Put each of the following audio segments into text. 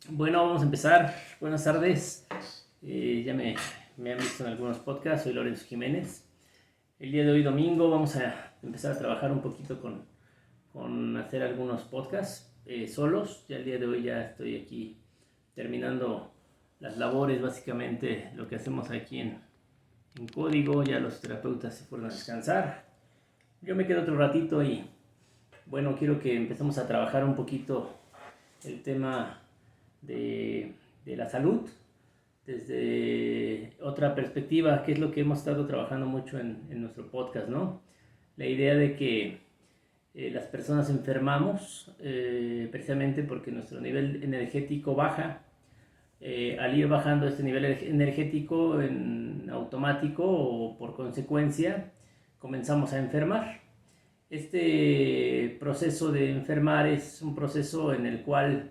Bueno, vamos a empezar. Buenas tardes. Ya me han visto en algunos podcasts. Soy Lorenzo Jiménez. El día de hoy, domingo, vamos a empezar a trabajar un poquito con hacer algunos podcasts solos. Ya el día de hoy ya estoy aquí terminando las labores, básicamente lo que hacemos aquí en código. Ya los terapeutas se fueron a descansar. Yo me quedo otro ratito y bueno, quiero que empecemos a trabajar un poquito el tema de la salud desde otra perspectiva, que es lo que hemos estado trabajando mucho en nuestro podcast, ¿no? La idea de que las personas enfermamos precisamente porque nuestro nivel energético baja. Al ir bajando este nivel energético en automático o por consecuencia, comenzamos a enfermar. Este proceso de enfermar es un proceso en el cual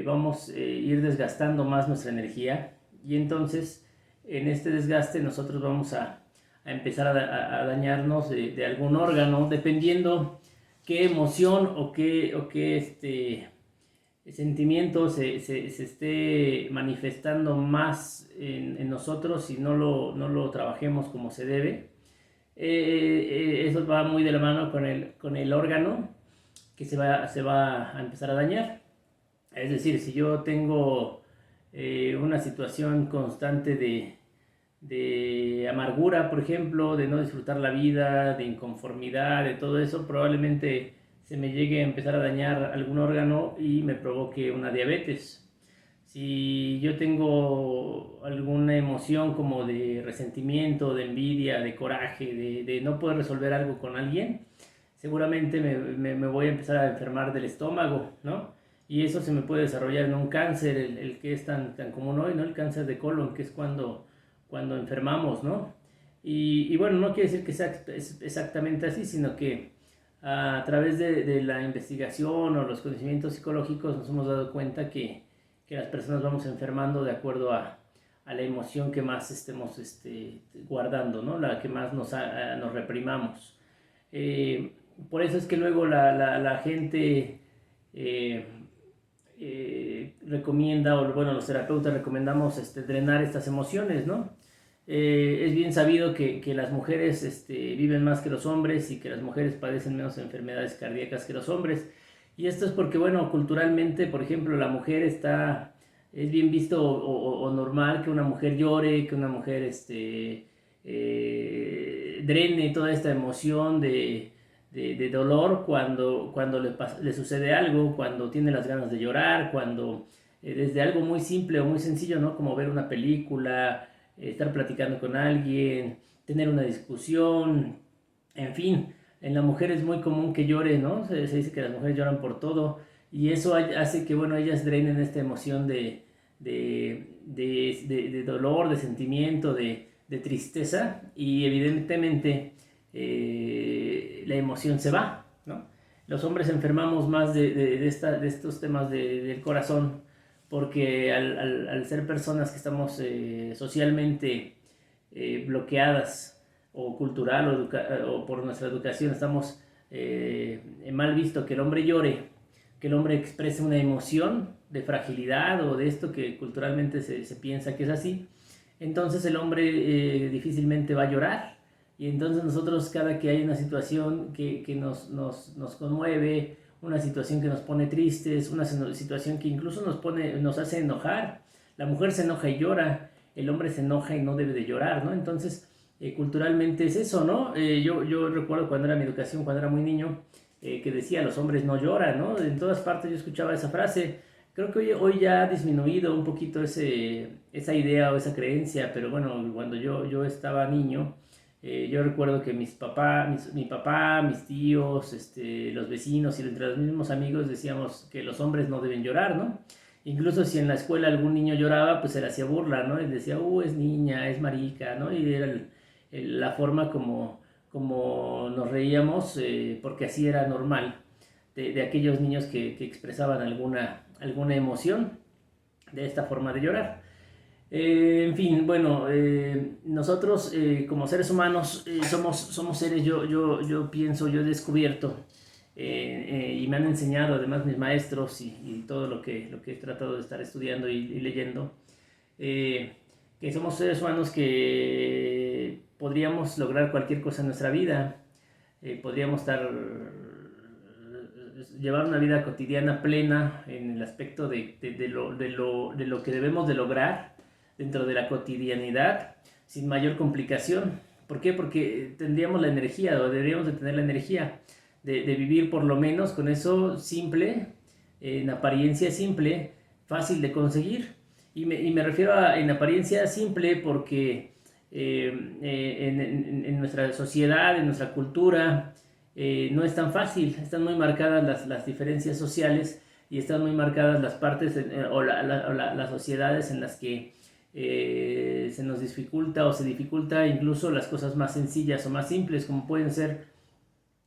vamos a ir desgastando más nuestra energía y entonces en este desgaste nosotros vamos a empezar a dañarnos de algún órgano dependiendo qué emoción o qué sentimiento se esté manifestando más en nosotros y no lo trabajemos como se debe. Eso va muy de la mano con el órgano que se va a empezar a dañar. Es decir, si yo tengo una situación constante de amargura, por ejemplo, de no disfrutar la vida, de inconformidad, de todo eso, probablemente se me llegue a empezar a dañar algún órgano y me provoque una diabetes. Si yo tengo alguna emoción como de resentimiento, de envidia, de coraje, de no poder resolver algo con alguien, seguramente me voy a empezar a enfermar del estómago, ¿no? Y eso se me puede desarrollar en un cáncer, el que es tan común hoy, ¿no? El cáncer de colon, que es cuando enfermamos, ¿no? Y bueno, no quiere decir que sea exactamente así, sino que a través de la investigación o los conocimientos psicológicos nos hemos dado cuenta que las personas vamos enfermando de acuerdo a la emoción que más estemos guardando, ¿no? La que más nos reprimamos. Por eso es que luego la gente recomienda, o bueno, los terapeutas recomendamos drenar estas emociones, ¿no? Es bien sabido que las mujeres viven más que los hombres y que las mujeres padecen menos enfermedades cardíacas que los hombres. Y esto es porque, bueno, culturalmente, por ejemplo, la mujer es bien visto o normal que una mujer llore, que una mujer drene toda esta emoción de dolor cuando le sucede algo, cuando tiene las ganas de llorar, cuando desde algo muy simple o muy sencillo, ¿no? Como ver una película, estar platicando con alguien, tener una discusión, en fin. En la mujer es muy común que llore, ¿no? Se dice que las mujeres lloran por todo y eso hace que, bueno, ellas drenen esta emoción de dolor, de sentimiento, de tristeza y evidentemente la emoción se va, ¿no? Los hombres enfermamos más de estos temas del corazón porque al ser personas que estamos socialmente bloqueadas o cultural o por nuestra educación estamos mal visto que el hombre llore, que el hombre exprese una emoción de fragilidad o de esto que culturalmente se piensa que es así, entonces el hombre difícilmente va a llorar. Y entonces nosotros cada que hay una situación que nos conmueve, una situación que nos pone tristes, una situación que incluso nos hace enojar, la mujer se enoja y llora, el hombre se enoja y no debe de llorar, ¿no? Entonces culturalmente es eso, ¿no? Yo recuerdo cuando era mi educación, cuando era muy niño, que decía los hombres no lloran, ¿no? En todas partes yo escuchaba esa frase. Creo que hoy ya ha disminuido un poquito esa idea o esa creencia, pero bueno, cuando yo estaba niño, yo recuerdo que mi papá, mis tíos, los vecinos y entre los mismos amigos decíamos que los hombres no deben llorar, ¿no? Incluso si en la escuela algún niño lloraba, pues se le hacía burla, ¿no? Y decía, es niña, es marica, ¿no? Y era la forma como nos reíamos, porque así era normal, de aquellos niños que expresaban alguna emoción de esta forma de llorar. En fin, bueno, nosotros como seres humanos somos seres, yo pienso, yo he descubierto y me han enseñado además mis maestros y todo lo que he tratado de estar estudiando y leyendo, que somos seres humanos que podríamos lograr cualquier cosa en nuestra vida, podríamos llevar una vida cotidiana plena en el aspecto de lo que debemos de lograr dentro de la cotidianidad sin mayor complicación. ¿Por qué? Porque tendríamos la energía, o deberíamos de tener la energía de vivir por lo menos con eso simple, en apariencia simple, fácil de conseguir. Y me refiero a en apariencia simple porque en nuestra sociedad, en nuestra cultura, no es tan fácil. Están muy marcadas las diferencias sociales y están muy marcadas las partes o las sociedades en las que se nos dificulta o se dificulta incluso las cosas más sencillas o más simples, como pueden ser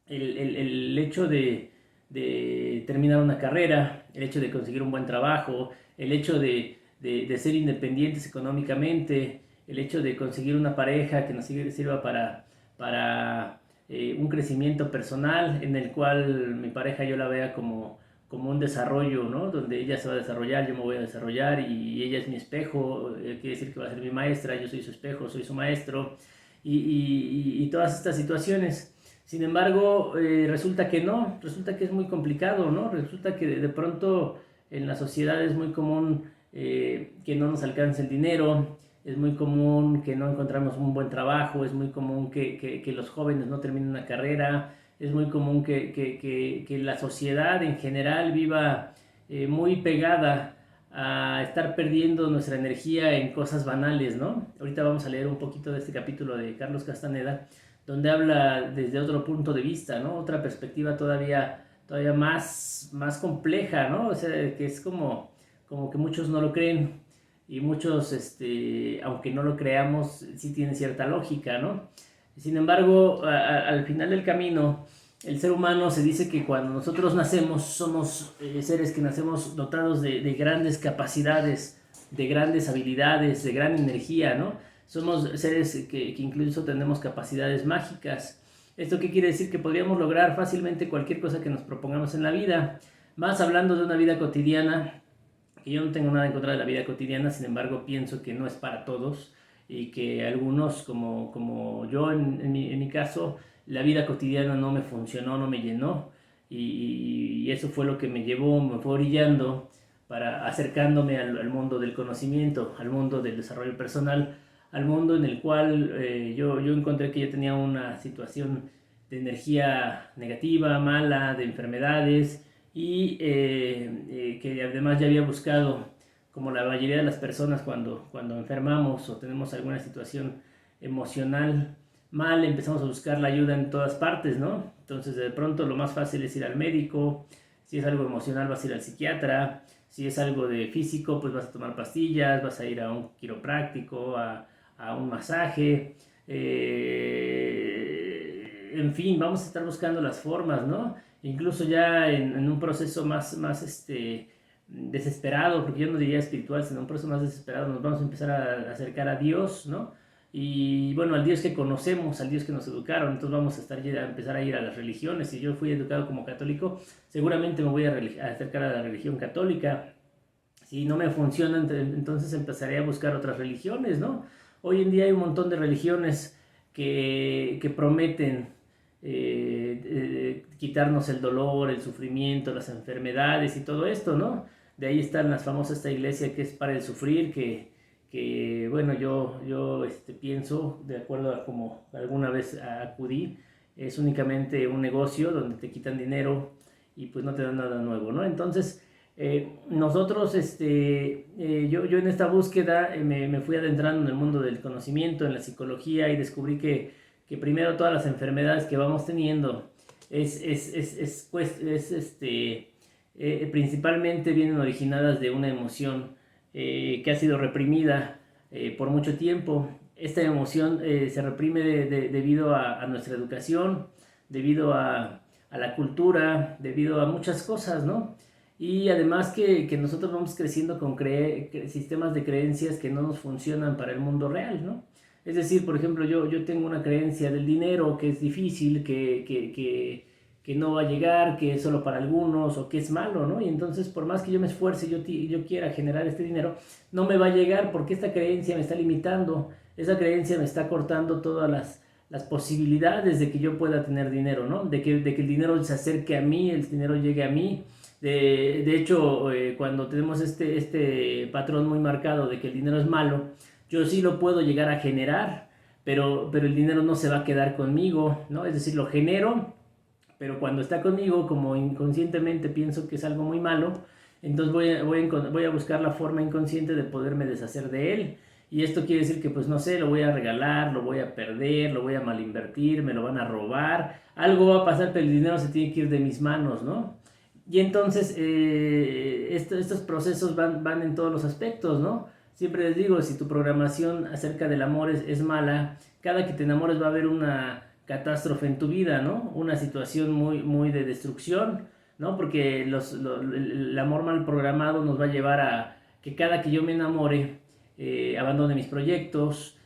el hecho de terminar una carrera, el hecho de conseguir un buen trabajo, el hecho de ser independientes económicamente, el hecho de conseguir una pareja que nos sirva para un crecimiento personal, en el cual mi pareja yo la vea como un desarrollo, ¿no? Donde ella se va a desarrollar, yo me voy a desarrollar y ella es mi espejo, quiere decir que va a ser mi maestra, yo soy su espejo, soy su maestro y todas estas situaciones. Sin embargo, resulta que no, resulta que es muy complicado, ¿no? Resulta que de pronto en la sociedad es muy común que no nos alcance el dinero, es muy común que no encontramos un buen trabajo, es muy común que los jóvenes no terminen una carrera, es muy común que la sociedad en general viva muy pegada a estar perdiendo nuestra energía en cosas banales, ¿no? Ahorita vamos a leer un poquito de este capítulo de Carlos Castaneda, donde habla desde otro punto de vista, ¿no? Otra perspectiva todavía más compleja, ¿no? O sea, que es como que muchos no lo creen y muchos, aunque no lo creamos, sí tiene cierta lógica, ¿no? Sin embargo, al final del camino, el ser humano se dice que cuando nosotros nacemos somos seres que nacemos dotados de grandes capacidades, de grandes habilidades, de gran energía, ¿no? Somos seres que incluso tenemos capacidades mágicas. ¿Esto qué quiere decir? Que podríamos lograr fácilmente cualquier cosa que nos propongamos en la vida. Más hablando de una vida cotidiana, que yo no tengo nada en contra de la vida cotidiana, sin embargo pienso que no es para todos y que algunos, como yo en mi caso, la vida cotidiana no me funcionó, no me llenó y eso fue lo que me fue orillando para acercándome al mundo del conocimiento, al mundo del desarrollo personal, al mundo en el cual yo encontré que yo tenía una situación de energía negativa, mala, de enfermedades y que además ya había buscado, como la mayoría de las personas cuando enfermamos o tenemos alguna situación emocional mal, empezamos a buscar la ayuda en todas partes, ¿no? Entonces de pronto lo más fácil es ir al médico, si es algo emocional vas a ir al psiquiatra, si es algo de físico pues vas a tomar pastillas, vas a ir a un quiropráctico, a un masaje, en fin, vamos a estar buscando las formas, ¿no? Incluso ya en un proceso más desesperado, porque yo no diría espiritual, sino un proceso más desesperado, nos vamos a empezar a acercar a Dios, ¿no? Y bueno, al Dios que conocemos, al Dios que nos educaron, entonces vamos a empezar a ir a las religiones. Si yo fui educado como católico, seguramente me voy a acercar a la religión católica. Si no me funciona, entonces empezaré a buscar otras religiones, ¿no? Hoy en día hay un montón de religiones que prometen quitarnos el dolor, el sufrimiento, las enfermedades y todo esto, ¿no? De ahí están las famosas, esta iglesia que es para el sufrir, que bueno, yo pienso, de acuerdo a como alguna vez acudí, es únicamente un negocio donde te quitan dinero y pues no te dan nada nuevo, ¿no? Entonces, nosotros, yo en esta búsqueda me fui adentrando en el mundo del conocimiento, en la psicología y descubrí que primero todas las enfermedades que vamos teniendo principalmente vienen originadas de una emoción que ha sido reprimida por mucho tiempo. Esta emoción se reprime debido a nuestra educación, debido a la cultura, debido a muchas cosas, ¿no? Y además que nosotros vamos creciendo con sistemas de creencias que no nos funcionan para el mundo real, ¿no? Es decir, por ejemplo, yo tengo una creencia del dinero que es difícil, que que no va a llegar, que es solo para algunos o que es malo, ¿no? Y entonces por más que yo me esfuerce, yo quiera generar este dinero, no me va a llegar porque esta creencia me está limitando, esa creencia me está cortando todas las posibilidades de que yo pueda tener dinero, ¿no? De que el dinero se acerque a mí, el dinero llegue a mí. De hecho, cuando tenemos este patrón muy marcado de que el dinero es malo, yo sí lo puedo llegar a generar, pero el dinero no se va a quedar conmigo, ¿no? Es decir, lo genero, pero cuando está conmigo, como inconscientemente pienso que es algo muy malo, entonces voy a buscar la forma inconsciente de poderme deshacer de él. Y esto quiere decir que, pues no sé, lo voy a regalar, lo voy a perder, lo voy a malinvertir, me lo van a robar, algo va a pasar, pero el dinero se tiene que ir de mis manos, ¿no? Y entonces estos procesos van en todos los aspectos, ¿no? Siempre les digo, si tu programación acerca del amor es mala, cada que te enamores va a haber una catástrofe en tu vida, ¿no? Una situación muy de destrucción, ¿no? Porque el amor mal programado nos va a llevar a que cada que yo me enamore, abandone mis proyectos,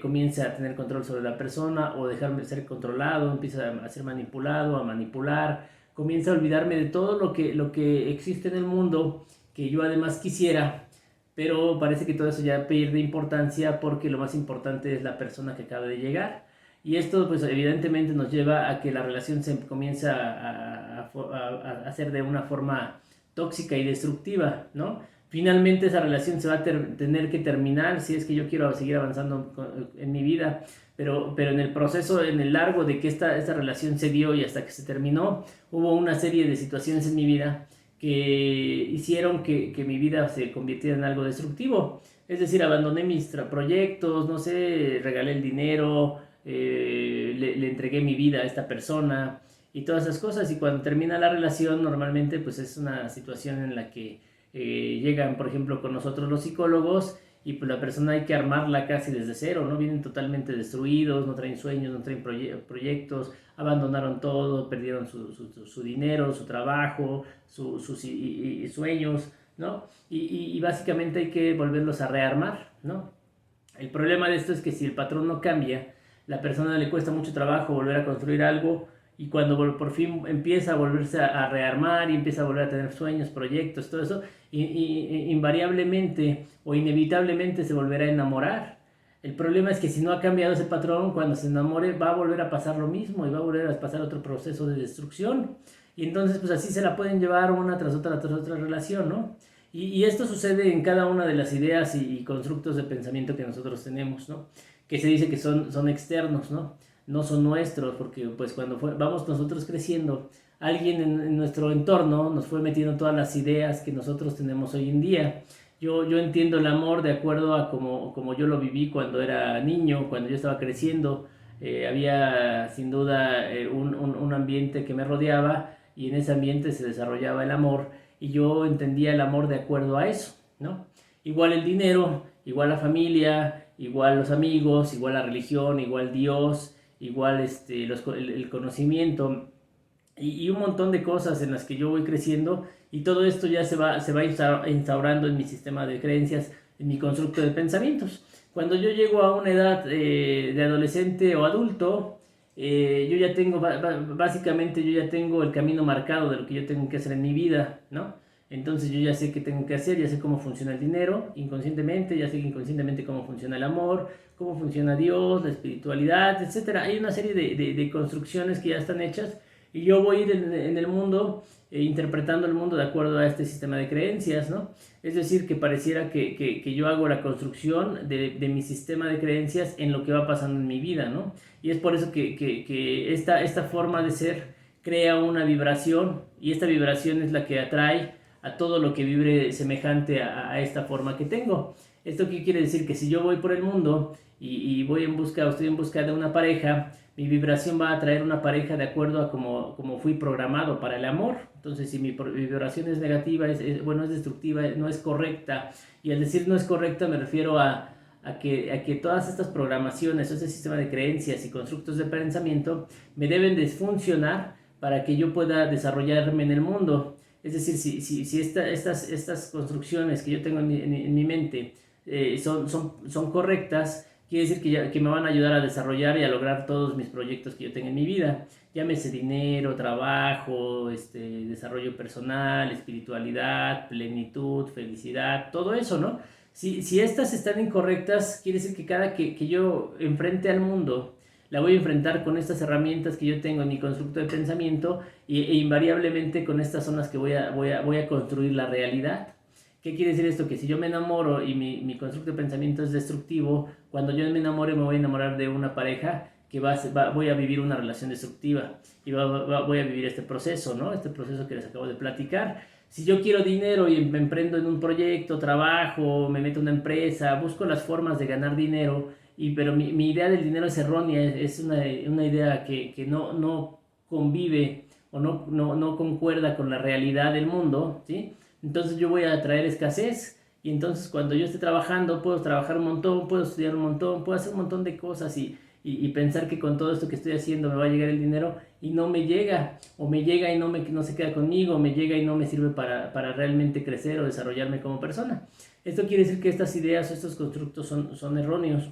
comience a tener control sobre la persona o dejarme ser controlado, empieza a ser manipulado, a manipular, comienza a olvidarme de todo lo que existe en el mundo que yo además quisiera, pero parece que todo eso ya pierde importancia porque lo más importante es la persona que acaba de llegar. Y esto pues evidentemente nos lleva a que la relación se comienza a hacer de una forma tóxica y destructiva, ¿no? Finalmente esa relación se va a tener que terminar si es que yo quiero seguir avanzando en mi vida, pero en el proceso, en el largo de que esta relación se dio y hasta que se terminó, hubo una serie de situaciones en mi vida que hicieron que mi vida se convirtiera en algo destructivo. Es decir, abandoné mis proyectos, no sé, regalé el dinero, le entregué mi vida a esta persona y todas esas cosas. Y cuando termina la relación, normalmente pues es una situación en la que llegan, por ejemplo, con nosotros los psicólogos y pues la persona hay que armarla casi desde cero, ¿no? Vienen totalmente destruidos, no traen sueños, no traen proyectos, abandonaron todo, perdieron su dinero, su trabajo, sus sueños, ¿no? Y básicamente hay que volverlos a rearmar, ¿no? El problema de esto es que si el patrón no cambia, la persona le cuesta mucho trabajo volver a construir algo y cuando por fin empieza a volverse a rearmar y empieza a volver a tener sueños, proyectos, todo eso, invariablemente o inevitablemente se volverá a enamorar. El problema es que si no ha cambiado ese patrón, cuando se enamore va a volver a pasar lo mismo y va a volver a pasar otro proceso de destrucción. Y entonces pues así se la pueden llevar una tras otra relación, ¿no? Y esto sucede en cada una de las ideas y constructos de pensamiento que nosotros tenemos, ¿no? Que se dice que son externos, ¿no? No son nuestros, porque pues cuando vamos nosotros creciendo, alguien en nuestro entorno nos fue metiendo todas las ideas que nosotros tenemos hoy en día. Yo entiendo el amor de acuerdo a como yo lo viví cuando era niño, cuando yo estaba creciendo. Había sin duda un ambiente que me rodeaba y en ese ambiente se desarrollaba el amor y yo entendía el amor de acuerdo a eso, ¿no? Igual el dinero, igual la familia, igual los amigos, igual la religión, igual Dios, igual el conocimiento y un montón de cosas en las que yo voy creciendo y todo esto ya se va instaurando en mi sistema de creencias, en mi constructo de pensamientos. Cuando yo llego a una edad de adolescente o adulto, yo ya tengo, básicamente yo ya tengo el camino marcado de lo que yo tengo que hacer en mi vida, ¿no? Entonces yo ya sé qué tengo que hacer, ya sé cómo funciona el dinero inconscientemente, ya sé inconscientemente cómo funciona el amor, cómo funciona Dios, la espiritualidad, etcétera. Hay una serie de construcciones que ya están hechas y yo voy a ir en el mundo interpretando el mundo de acuerdo a este sistema de creencias, ¿no? Es decir, que pareciera que yo hago la construcción de mi sistema de creencias en lo que va pasando en mi vida, ¿no? Y es por eso que esta forma de ser crea una vibración y esta vibración es la que atrae a todo lo que vibre semejante a esta forma que tengo. ¿Esto qué quiere decir? Que si yo voy por el mundo y estoy en busca de una pareja, mi vibración va a atraer una pareja de acuerdo a como fui programado para el amor. Entonces, si mi vibración es negativa, es destructiva, no es correcta, y al decir no es correcta me refiero a que todas estas programaciones, ese sistema de creencias y constructos de pensamiento me deben de funcionar para que yo pueda desarrollarme en el mundo. Es decir, si estas construcciones que yo tengo en mi mente son correctas, quiere decir que me van a ayudar a desarrollar y a lograr todos mis proyectos que yo tenga en mi vida. Llámese dinero, trabajo, desarrollo personal, espiritualidad, plenitud, felicidad, todo eso, ¿no? Si estas están incorrectas, quiere decir que cada que yo enfrente al mundo, la voy a enfrentar con estas herramientas que yo tengo en mi constructo de pensamiento e invariablemente con estas zonas que voy a construir la realidad. ¿Qué quiere decir esto? Que si yo me enamoro y mi constructo de pensamiento es destructivo, cuando yo me enamore me voy a enamorar de una pareja que voy a vivir una relación destructiva y voy a vivir este proceso, ¿no? Este proceso que les acabo de platicar. Si yo quiero dinero y me emprendo en un proyecto, trabajo, me meto en una empresa, busco las formas de ganar dinero, pero mi idea del dinero es errónea, es una idea que no convive o no concuerda con la realidad del mundo, ¿sí? Entonces yo voy a traer escasez y entonces cuando yo esté trabajando puedo trabajar un montón, puedo estudiar un montón, puedo hacer un montón de cosas y pensar que con todo esto que estoy haciendo me va a llegar el dinero y no me llega, o me llega y no se queda conmigo, o me llega y no me sirve para realmente crecer o desarrollarme como persona. Esto quiere decir que estas ideas o estos constructos son erróneos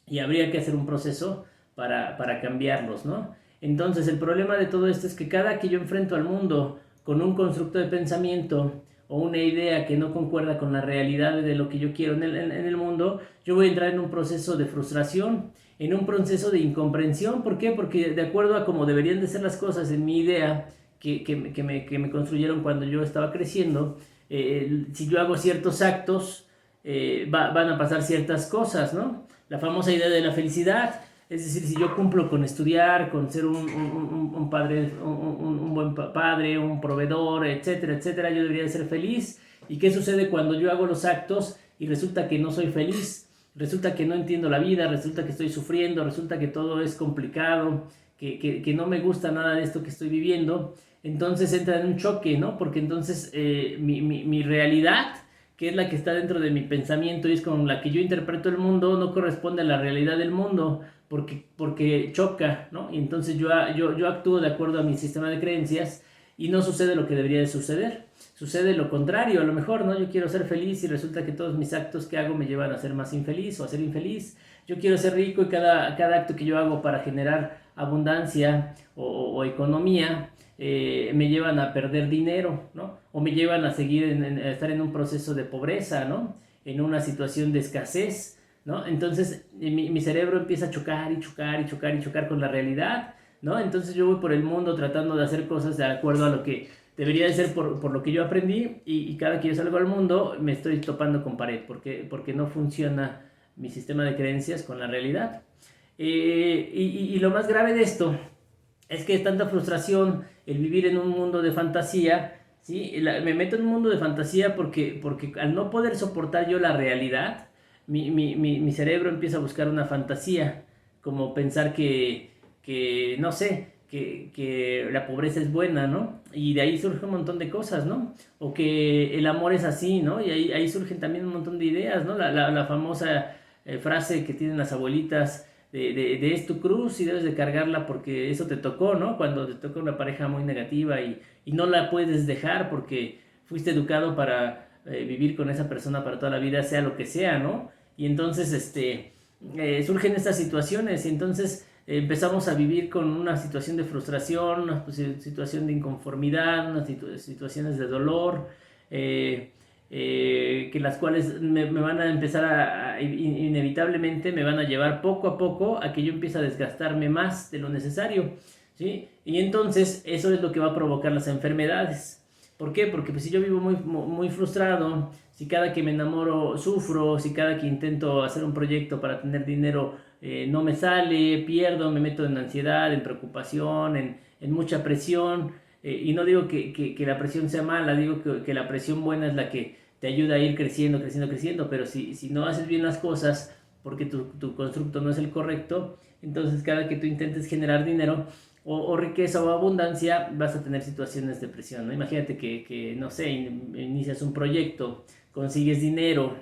y habría que hacer un proceso para cambiarlos, ¿no? Entonces el problema de todo esto es que cada que yo enfrento al mundo con un constructo de pensamiento o una idea que no concuerda con la realidad de lo que yo quiero en el mundo, yo voy a entrar en un proceso de frustración, en un proceso de incomprensión. ¿Por qué? Porque de acuerdo a cómo deberían de ser las cosas en mi idea que me construyeron cuando yo estaba creciendo, si yo hago ciertos actos, van a pasar ciertas cosas, ¿no? La famosa idea de la felicidad. Es decir, si yo cumplo con estudiar, con ser un padre, un buen padre, un proveedor, etcétera, etcétera, yo debería de ser feliz. ¿Y qué sucede cuando yo hago los actos y resulta que no soy feliz? Resulta que no entiendo la vida, resulta que estoy sufriendo, resulta que todo es complicado, que no me gusta nada de esto que estoy viviendo. Entonces entra en un choque, ¿no? Porque entonces mi realidad, que es la que está dentro de mi pensamiento y es con la que yo interpreto el mundo, no corresponde a la realidad del mundo, porque choca, ¿no? Y entonces yo actúo de acuerdo a mi sistema de creencias y no sucede lo que debería de suceder. Sucede lo contrario, a lo mejor, ¿no? Yo quiero ser feliz y resulta que todos mis actos que hago me llevan a ser más infeliz o a ser infeliz. Yo quiero ser rico y cada acto que yo hago para generar abundancia o economía me llevan a perder dinero, ¿no? O me llevan a seguir a estar en un proceso de pobreza, ¿no? En una situación de escasez, ¿no? Entonces mi cerebro empieza a chocar y chocar y chocar y chocar con la realidad, ¿no? Entonces yo voy por el mundo tratando de hacer cosas de acuerdo a lo que debería de ser por lo que yo aprendí y cada que yo salgo al mundo me estoy topando con pared porque no funciona mi sistema de creencias con la realidad. Y lo más grave de esto es que es tanta frustración el vivir en un mundo de fantasía, ¿sí? Me meto en un mundo de fantasía porque al no poder soportar yo la realidad, mi cerebro empieza a buscar una fantasía, como pensar no sé, que la pobreza es buena, ¿no? Y de ahí surge un montón de cosas, ¿no? O que el amor es así, ¿no? Y ahí surgen también un montón de ideas, ¿no? La famosa frase que tienen las abuelitas de es tu cruz y debes de cargarla porque eso te tocó, ¿no? Cuando te toca una pareja muy negativa y no la puedes dejar porque fuiste educado para vivir con esa persona para toda la vida, sea lo que sea, ¿no? Y entonces surgen estas situaciones y entonces empezamos a vivir con una situación de frustración, una situación de inconformidad, unas situaciones de dolor, que las cuales me van a empezar inevitablemente me van a llevar poco a poco a que yo empiece a desgastarme más de lo necesario, ¿sí? Y entonces eso es lo que va a provocar las enfermedades. ¿Por qué? Porque pues, si yo vivo muy frustrado, si cada que me enamoro sufro, si cada que intento hacer un proyecto para tener dinero no me sale, pierdo, me meto en ansiedad, en preocupación, en mucha presión, y no digo que la presión sea mala, digo que la presión buena es la que te ayuda a ir creciendo, creciendo, creciendo, pero si no haces bien las cosas porque tu constructo no es el correcto, entonces cada que tú intentes generar dinero o riqueza o abundancia, vas a tener situaciones de presión, ¿no? Imagínate que no sé, inicias un proyecto, consigues dinero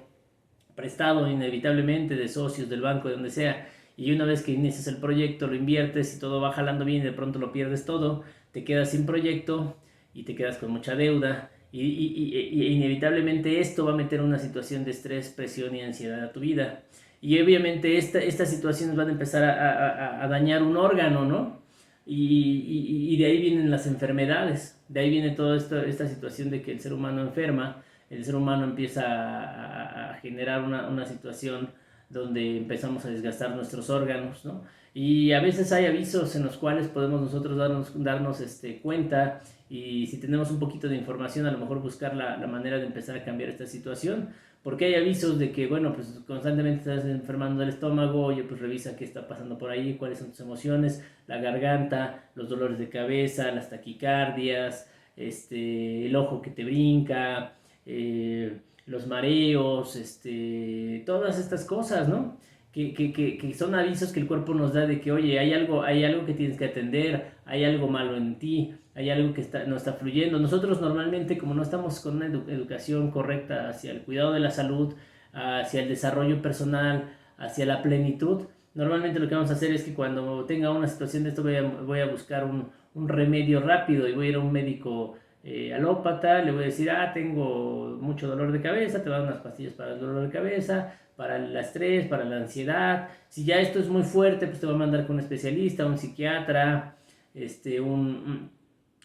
prestado inevitablemente de socios, del banco, de donde sea, y una vez que inicias el proyecto, lo inviertes y todo va jalando bien y de pronto lo pierdes todo, te quedas sin proyecto y te quedas con mucha deuda y inevitablemente esto va a meter una situación de estrés, presión y ansiedad a tu vida. Y obviamente estas situaciones van a empezar a dañar un órgano, ¿no? Y de ahí vienen las enfermedades, de ahí viene toda esta situación de que el ser humano enferma, el ser humano empieza a generar una situación donde empezamos a desgastar nuestros órganos, ¿no? Y a veces hay avisos en los cuales podemos nosotros darnos cuenta, y si tenemos un poquito de información, a lo mejor buscar la manera de empezar a cambiar esta situación, porque hay avisos de que, bueno, pues constantemente estás enfermando el estómago. Oye, pues revisa qué está pasando por ahí, cuáles son tus emociones, la garganta, los dolores de cabeza, las taquicardias, el ojo que te brinca, los mareos, todas estas cosas, ¿no? Que son avisos que el cuerpo nos da de que, oye, hay algo que tienes que atender, hay algo malo en ti, hay algo que no está fluyendo. Nosotros normalmente, como no estamos con una educación correcta hacia el cuidado de la salud, hacia el desarrollo personal, hacia la plenitud, normalmente lo que vamos a hacer es que cuando tenga una situación de esto voy a buscar un remedio rápido, y voy a ir a un médico alópata, le voy a decir, tengo mucho dolor de cabeza, te voy a dar unas pastillas para el dolor de cabeza, para el estrés, para la ansiedad. Si ya esto es muy fuerte, pues te voy a mandar con un especialista, un psiquiatra,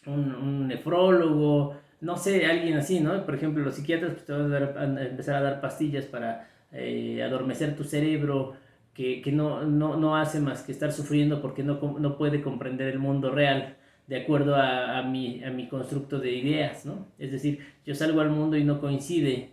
un nefrólogo, no sé, alguien así, ¿no? Por ejemplo, los psiquiatras pues, te van a empezar a dar pastillas para adormecer tu cerebro, que no hace más que estar sufriendo porque no puede comprender el mundo real de acuerdo a mi constructo de ideas, ¿no? Es decir, yo salgo al mundo y no coincide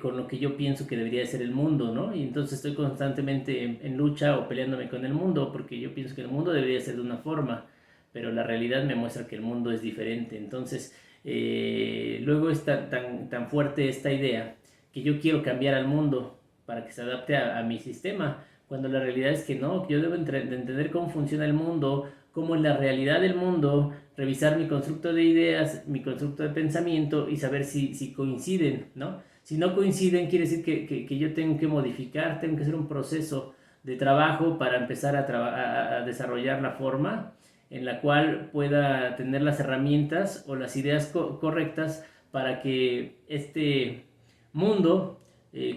con lo que yo pienso que debería ser el mundo, ¿no? Y entonces estoy constantemente en lucha o peleándome con el mundo, porque yo pienso que el mundo debería ser de una forma, pero la realidad me muestra que el mundo es diferente. Entonces, luego es tan fuerte esta idea que yo quiero cambiar al mundo para que se adapte a mi sistema, cuando la realidad es que no, que yo debo de entender cómo funciona el mundo, cómo es la realidad del mundo, revisar mi constructo de ideas, mi constructo de pensamiento, y saber si coinciden, ¿no? Si no coinciden, quiere decir que yo tengo que modificar, tengo que hacer un proceso de trabajo para empezar a desarrollar la forma en la cual pueda tener las herramientas o las ideas correctas para que este mundo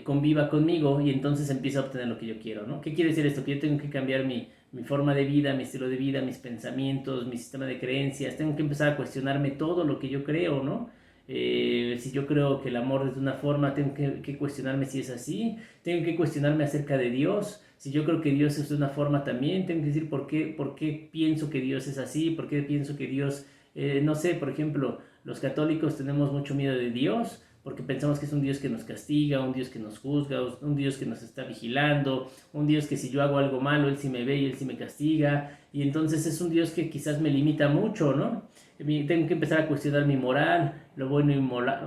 conviva conmigo, y entonces empiece a obtener lo que yo quiero, ¿no? ¿Qué quiere decir esto? Que yo tengo que cambiar mi forma de vida, mi estilo de vida, mis pensamientos, mi sistema de creencias. Tengo que empezar a cuestionarme todo lo que yo creo, ¿no? Si yo creo que el amor es de una forma, tengo que cuestionarme si es así. Tengo que cuestionarme acerca de Dios. Si yo creo que Dios es de una forma también, tengo que decir por qué pienso que Dios es así, por qué pienso que Dios, no sé, por ejemplo, los católicos tenemos mucho miedo de Dios, porque pensamos que es un Dios que nos castiga, un Dios que nos juzga, un Dios que nos está vigilando, un Dios que si yo hago algo malo, Él sí me ve y Él sí me castiga, y entonces es un Dios que quizás me limita mucho, ¿no? Tengo que empezar a cuestionar mi moral, lo bueno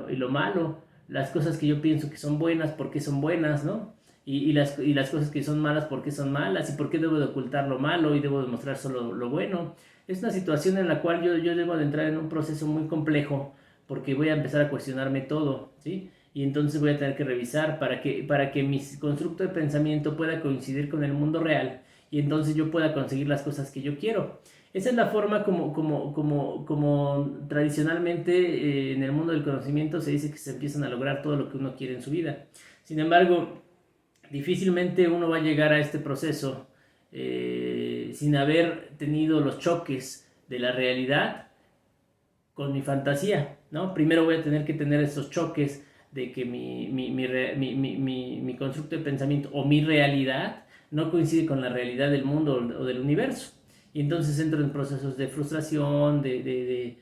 y lo malo, las cosas que yo pienso que son buenas, ¿por qué son buenas, no? Y las cosas que son malas, ¿por qué son malas? ¿Y por qué debo de ocultar lo malo y debo de mostrar solo lo bueno? Es una situación en la cual yo debo de entrar en un proceso muy complejo, porque voy a empezar a cuestionarme todo, ¿sí? Y entonces voy a tener que revisar para que mi constructo de pensamiento pueda coincidir con el mundo real, y entonces yo pueda conseguir las cosas que yo quiero. Esa es la forma como tradicionalmente en el mundo del conocimiento se dice que se empiezan a lograr todo lo que uno quiere en su vida. Sin embargo, difícilmente uno va a llegar a este proceso sin haber tenido los choques de la realidad con mi fantasía, ¿no? Primero voy a tener que tener esos choques de que mi constructo de pensamiento o mi realidad no coincide con la realidad del mundo o del universo. Y entonces entro en procesos de frustración, de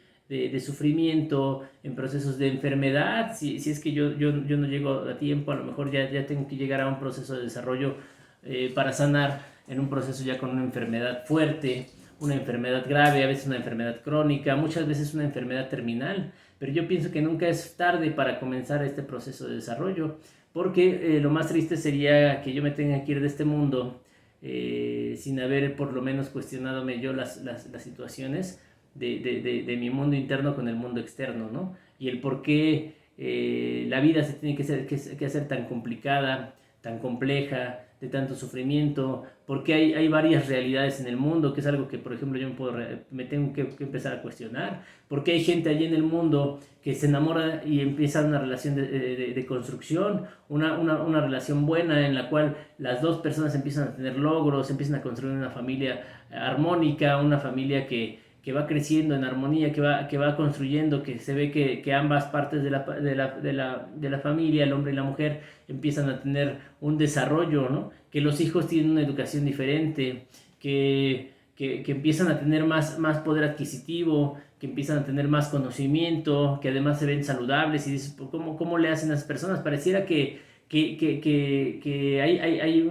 sufrimiento, en procesos de enfermedad. Si es que yo no llego a tiempo, a lo mejor ya tengo que llegar a un proceso de desarrollo para sanar en un proceso ya con una enfermedad fuerte, una enfermedad grave, a veces una enfermedad crónica, muchas veces una enfermedad terminal. Pero yo pienso que nunca es tarde para comenzar este proceso de desarrollo, porque lo más triste sería que yo me tenga que ir de este mundo sin haber por lo menos cuestionadome yo las situaciones de mi mundo interno con el mundo externo, ¿no? Y el por qué la vida se tiene que hacer tan complicada, tan compleja, de tanto sufrimiento? ¿Por qué hay varias realidades en el mundo? Que es algo que, por ejemplo, yo me tengo que empezar a cuestionar. ¿Por qué hay gente allí en el mundo que se enamora y empieza una relación de construcción, una relación buena en la cual las dos personas empiezan a tener logros, empiezan a construir una familia armónica, una familia que va creciendo en armonía, que va construyendo, que se ve que ambas partes de la familia, el hombre y la mujer, empiezan a tener un desarrollo, ¿no? Que los hijos tienen una educación diferente, que empiezan a tener más poder adquisitivo, que empiezan a tener más conocimiento, que además se ven saludables y dices, ¿cómo le hacen a esas personas? Pareciera que hay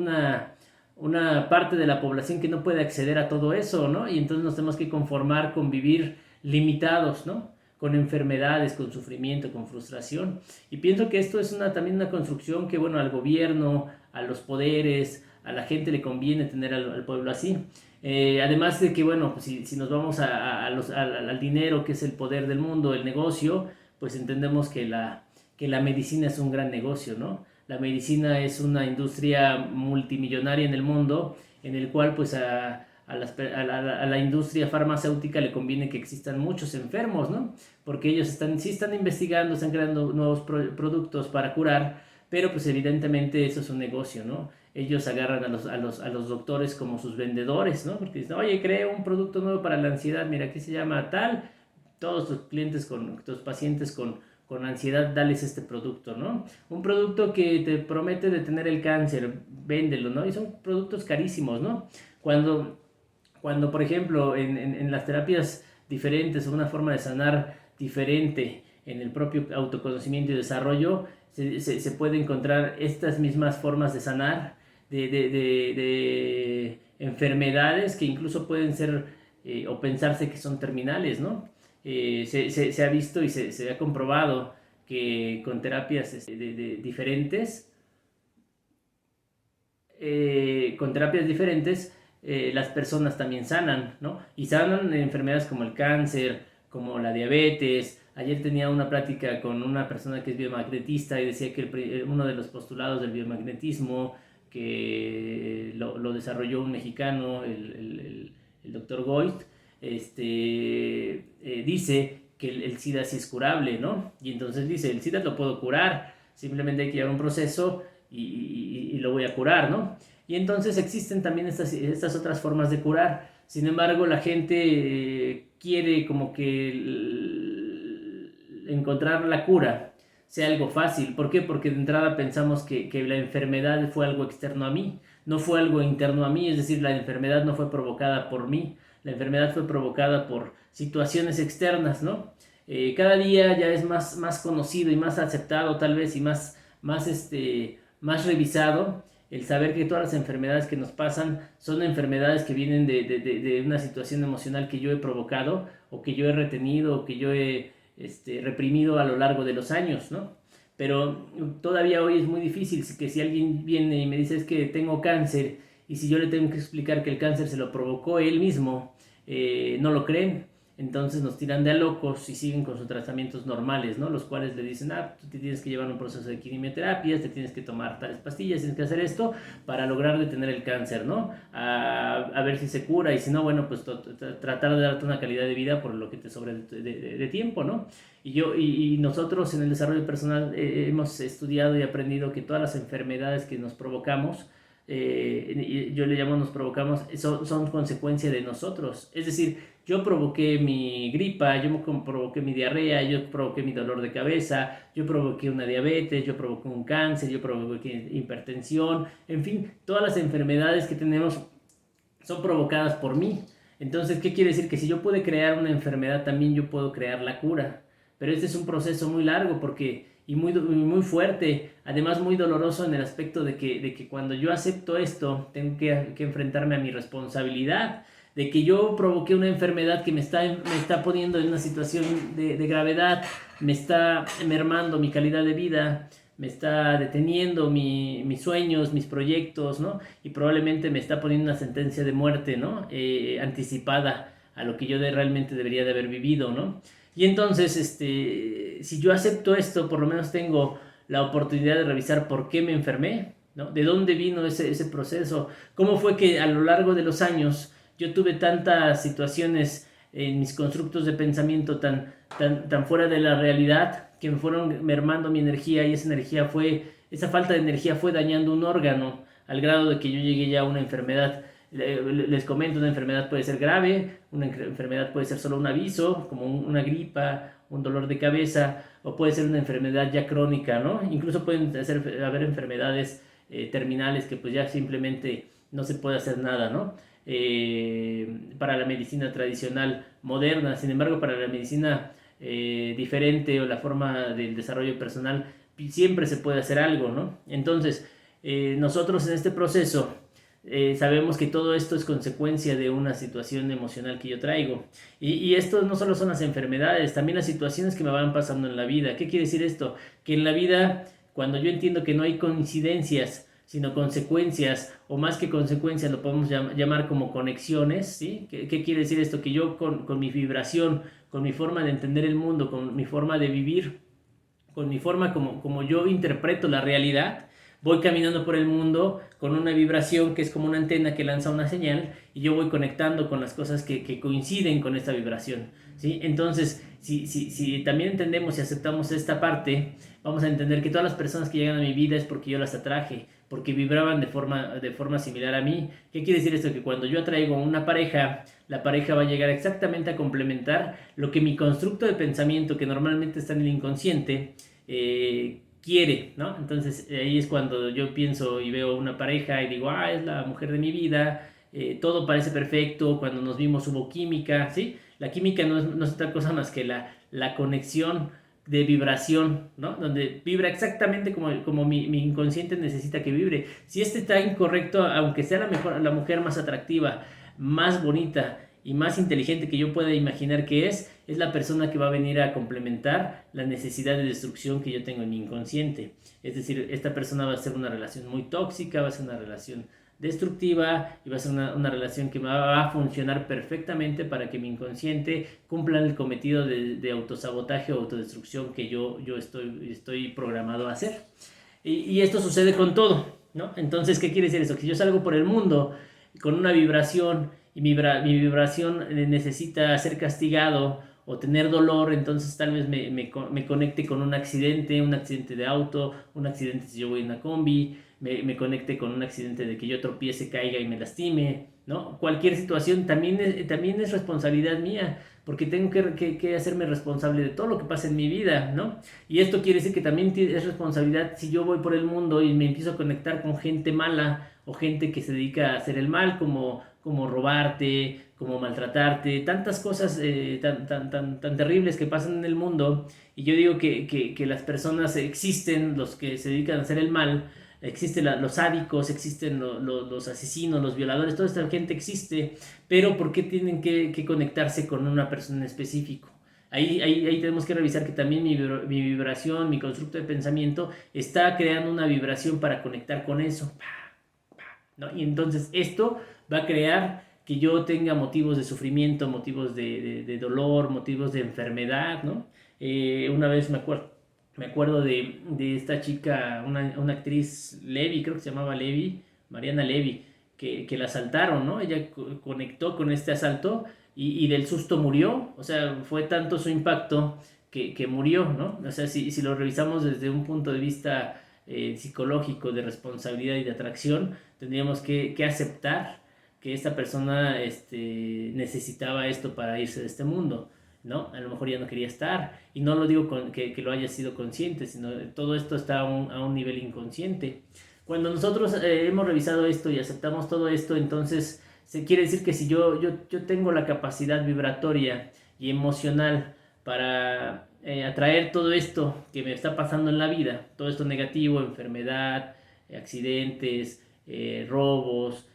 una parte de la población que no puede acceder a todo eso, ¿no? Y entonces nos tenemos que conformar con vivir limitados, ¿no? Con enfermedades, con sufrimiento, con frustración. Y pienso que esto es también una construcción que, bueno, al gobierno, a los poderes, a la gente le conviene tener al pueblo así. Además de que, bueno, pues si nos vamos al dinero, que es el poder del mundo, el negocio, pues entendemos que la medicina es un gran negocio, ¿no? La medicina es una industria multimillonaria en el mundo, en el cual pues a la industria farmacéutica le conviene que existan muchos enfermos, ¿no? Porque ellos sí están investigando, están creando nuevos productos para curar, pero pues evidentemente eso es un negocio, ¿no? Ellos agarran a los doctores como sus vendedores, ¿no? Porque dicen, oye, creo un producto nuevo para la ansiedad, mira, aquí se llama tal, todos tus pacientes con ansiedad, dales este producto, ¿no? Un producto que te promete detener el cáncer, véndelo, ¿no? Y son productos carísimos, ¿no? Cuando por ejemplo, en las terapias diferentes o una forma de sanar diferente en el propio autoconocimiento y desarrollo, se puede encontrar estas mismas formas de sanar, de enfermedades que incluso pueden ser o pensarse que son terminales, ¿no? Se ha visto y se ha comprobado que con terapias diferentes, las personas también sanan, ¿no? Y sanan enfermedades como el cáncer, como la diabetes. Ayer tenía una plática con una persona que es biomagnetista y decía que uno de los postulados del biomagnetismo, que lo desarrolló un mexicano, el doctor Goit, dice que el SIDA sí es curable, ¿no? Y entonces dice, el SIDA lo puedo curar, simplemente hay que llevar un proceso y lo voy a curar, ¿no? Y entonces existen también estas otras formas de curar. Sin embargo, la gente quiere como que encontrar la cura sea algo fácil. ¿Por qué? Porque de entrada pensamos que la enfermedad fue algo externo a mí, no fue algo interno a mí, es decir, la enfermedad no fue provocada por mí, la enfermedad fue provocada por situaciones externas, ¿no? Cada día ya es más conocido y más aceptado tal vez y más revisado el saber que todas las enfermedades que nos pasan son enfermedades que vienen de una situación emocional que yo he provocado o que yo he retenido o que yo he reprimido a lo largo de los años, ¿no? Pero todavía hoy es muy difícil que si alguien viene y me dice es que tengo cáncer y si yo le tengo que explicar que el cáncer se lo provocó él mismo, no lo creen. Entonces nos tiran de a locos y siguen con sus tratamientos normales, ¿no? Los cuales le dicen, tú te tienes que llevar un proceso de quimioterapias, te tienes que tomar tales pastillas, tienes que hacer esto para lograr detener el cáncer, ¿no? A ver si se cura y si no, bueno, pues tratar de darte una calidad de vida por lo que te sobre de tiempo, ¿no? Y nosotros en el desarrollo personal hemos estudiado y aprendido que todas las enfermedades que nos provocamos, yo le llamo nos provocamos, son consecuencia de nosotros. Es decir, yo provoqué mi gripa, yo provoqué mi diarrea, yo provoqué mi dolor de cabeza, yo provoqué una diabetes, yo provoqué un cáncer, yo provoqué hipertensión, en fin, todas las enfermedades que tenemos son provocadas por mí. Entonces, ¿qué quiere decir? Que si yo pude crear una enfermedad, también yo puedo crear la cura. Pero este es un proceso muy largo y muy fuerte, además muy doloroso en el aspecto de que cuando yo acepto esto, tengo que enfrentarme a mi responsabilidad, de que yo provoqué una enfermedad que me está poniendo en una situación de gravedad, me está mermando mi calidad de vida, me está deteniendo mis sueños, mis proyectos, ¿no? Y probablemente me está poniendo una sentencia de muerte, ¿no? Anticipada a lo que yo realmente debería de haber vivido, ¿no? Y entonces, si yo acepto esto, por lo menos tengo la oportunidad de revisar por qué me enfermé, ¿no? ¿De dónde vino ese proceso? ¿Cómo fue que a lo largo de los años yo tuve tantas situaciones en mis constructos de pensamiento tan fuera de la realidad que me fueron mermando mi energía, y esa falta de energía fue dañando un órgano al grado de que yo llegué ya a una enfermedad? Les comento, una enfermedad puede ser grave, una enfermedad puede ser solo un aviso, como una gripa, un dolor de cabeza, o puede ser una enfermedad ya crónica, ¿no? Incluso pueden haber enfermedades terminales que pues ya simplemente no se puede hacer nada, ¿no? Para la medicina tradicional moderna. Sin embargo, para la medicina diferente o la forma del desarrollo personal, siempre se puede hacer algo, ¿no? Entonces, nosotros en este proceso sabemos que todo esto es consecuencia de una situación emocional que yo traigo. Y esto no solo son las enfermedades, también las situaciones que me van pasando en la vida. ¿Qué quiere decir esto? Que en la vida, cuando yo entiendo que no hay coincidencias, sino consecuencias, o más que consecuencias, lo podemos llamar como conexiones, ¿sí? ¿Qué quiere decir esto? Que yo con mi vibración, con mi forma de entender el mundo, con mi forma de vivir, con mi forma como yo interpreto la realidad, voy caminando por el mundo con una vibración que es como una antena que lanza una señal, y yo voy conectando con las cosas que coinciden con esta vibración, ¿sí? Entonces, si también entendemos y aceptamos esta parte, vamos a entender que todas las personas que llegan a mi vida es porque yo las atraje, porque vibraban de forma similar a mí. ¿Qué quiere decir esto? Que cuando yo atraigo una pareja, la pareja va a llegar exactamente a complementar lo que mi constructo de pensamiento, que normalmente está en el inconsciente, quiere, ¿no? Entonces ahí es cuando yo pienso y veo una pareja y digo, es la mujer de mi vida, todo parece perfecto, cuando nos vimos hubo química, ¿sí? La química no es otra cosa más que la conexión de vibración, ¿no? Donde vibra exactamente como mi inconsciente necesita que vibre. Si este está incorrecto, aunque sea la mujer más atractiva, más bonita y más inteligente que yo pueda imaginar que es la persona que va a venir a complementar la necesidad de destrucción que yo tengo en mi inconsciente. Es decir, esta persona va a ser una relación muy tóxica, va a ser una relación destructiva, y va a ser una relación que va a funcionar perfectamente para que mi inconsciente cumpla el cometido de autosabotaje o autodestrucción que yo estoy programado a hacer. Y esto sucede con todo, ¿no? Entonces, ¿qué quiere decir eso? Que yo salgo por el mundo con una vibración, y mi vibración necesita ser castigado o tener dolor, entonces tal vez me conecte con un accidente de auto, un accidente si yo voy en una combi, me conecte con un accidente de que yo tropiece, caiga y me lastime, ¿no? Cualquier situación también es responsabilidad mía, porque tengo que hacerme responsable de todo lo que pasa en mi vida, ¿no? Y esto quiere decir que también es responsabilidad si yo voy por el mundo y me empiezo a conectar con gente mala o gente que se dedica a hacer el mal, como robarte, como maltratarte, tantas cosas tan terribles que pasan en el mundo. Y yo digo que las personas existen, los que se dedican a hacer el mal, existen los sádicos, existen los asesinos, los violadores, toda esta gente existe, pero ¿por qué tienen que conectarse con una persona en específico? Ahí tenemos que revisar que también mi vibración, mi constructo de pensamiento está creando una vibración para conectar con eso, ¿no? Y entonces esto va a crear que yo tenga motivos de sufrimiento, motivos de dolor, motivos de enfermedad, ¿no? Una vez me acuerdo de esta chica, una actriz Levy, creo que se llamaba Levy, Mariana Levy, que la asaltaron, ¿no? Ella conectó con este asalto y del susto murió. O sea, fue tanto su impacto que murió, ¿no? O sea, si lo revisamos desde un punto de vista psicológico, de responsabilidad y de atracción, tendríamos que aceptar que esta persona necesitaba esto para irse de este mundo, ¿no? A lo mejor ya no quería estar, y no lo digo que lo haya sido consciente, sino todo esto está a un nivel inconsciente. Cuando nosotros hemos revisado esto y aceptamos todo esto, entonces se quiere decir que si yo tengo la capacidad vibratoria y emocional para atraer todo esto que me está pasando en la vida, todo esto negativo, enfermedad, accidentes, robos,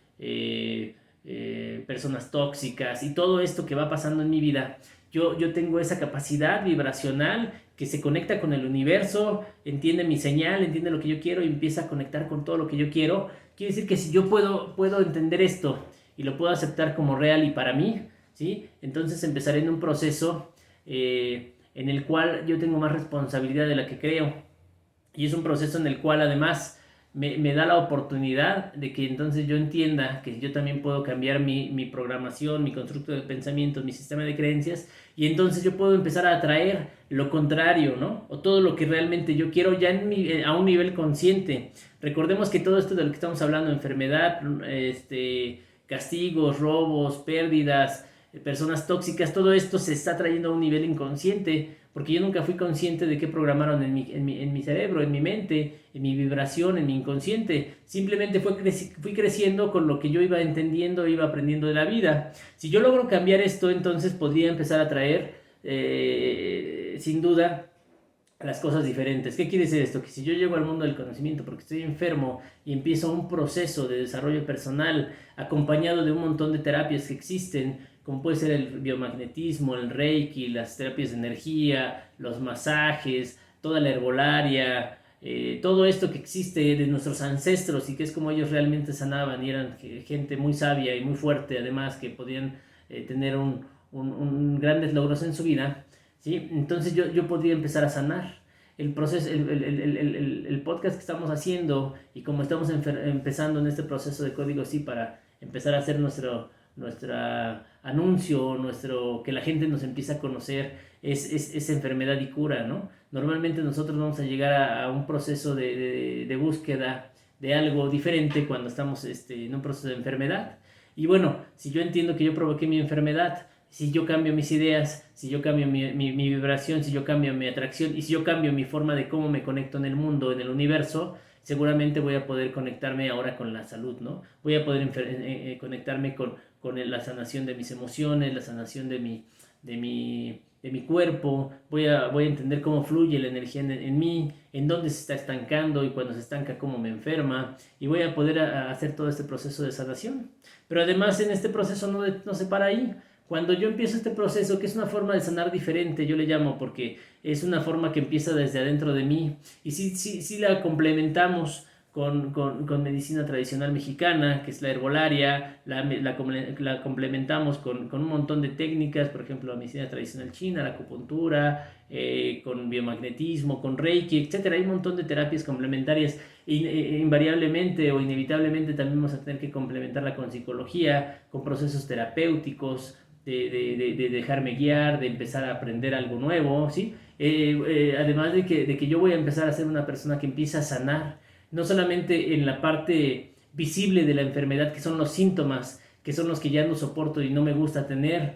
personas tóxicas y todo esto que va pasando en mi vida, yo tengo esa capacidad vibracional que se conecta con el universo, entiende mi señal, entiende lo que yo quiero y empieza a conectar con todo lo que yo quiero. Quiere decir que si yo puedo entender esto y lo puedo aceptar como real y para mí, ¿sí? Entonces empezaré en un proceso en el cual yo tengo más responsabilidad de la que creo. Y es un proceso en el cual además me da la oportunidad de que entonces yo entienda que yo también puedo cambiar mi programación, mi constructo de pensamientos, mi sistema de creencias, y entonces yo puedo empezar a atraer lo contrario, ¿no? O todo lo que realmente yo quiero ya a un nivel consciente. Recordemos que todo esto de lo que estamos hablando, enfermedad, castigos, robos, pérdidas, personas tóxicas, todo esto se está trayendo a un nivel inconsciente, porque yo nunca fui consciente de qué programaron en mi cerebro, en mi mente, en mi vibración, en mi inconsciente. Simplemente fui creciendo con lo que yo iba entendiendo, iba aprendiendo de la vida. Si yo logro cambiar esto, entonces podría empezar a traer, sin duda, las cosas diferentes. ¿Qué quiere decir esto? Que si yo llego al mundo del conocimiento porque estoy enfermo y empiezo un proceso de desarrollo personal acompañado de un montón de terapias que existen, como puede ser el biomagnetismo, el reiki, las terapias de energía, los masajes, toda la herbolaria, todo esto que existe de nuestros ancestros y que es como ellos realmente sanaban y eran gente muy sabia y muy fuerte, además que podían tener grandes logros en su vida. ¿Sí? Entonces yo podría empezar a sanar. El proceso, el podcast que estamos haciendo y como estamos empezando en este proceso de código sí para empezar a hacer nuestro anuncio, que la gente nos empiece a conocer, es enfermedad y cura, ¿no? Normalmente nosotros vamos a llegar a un proceso de búsqueda de algo diferente cuando estamos en un proceso de enfermedad. Y bueno, si yo entiendo que yo provoqué mi enfermedad, si yo cambio mis ideas, si yo cambio mi vibración, si yo cambio mi atracción y si yo cambio mi forma de cómo me conecto en el mundo, en el universo, seguramente voy a poder conectarme ahora con la salud, ¿no? Voy a poder conectarme con la sanación de mis emociones, la sanación de mi cuerpo, voy a entender cómo fluye la energía en mí, en dónde se está estancando y cuando se estanca cómo me enferma, y voy a poder hacer todo este proceso de sanación. Pero además en este proceso no se para ahí. Cuando yo empiezo este proceso, que es una forma de sanar diferente, yo le llamo, porque es una forma que empieza desde adentro de mí, y si la complementamos con medicina tradicional mexicana, que es la herbolaria, la complementamos con un montón de técnicas, por ejemplo, la medicina tradicional china, la acupuntura, con biomagnetismo, con reiki, etcétera. Hay un montón de terapias complementarias. Invariablemente o inevitablemente también vamos a tener que complementarla con psicología, con procesos terapéuticos, de dejarme guiar, de empezar a aprender algo nuevo, ¿sí? Además de que yo voy a empezar a ser una persona que empieza a sanar, no solamente en la parte visible de la enfermedad, que son los síntomas, que son los que ya no soporto y no me gusta tener.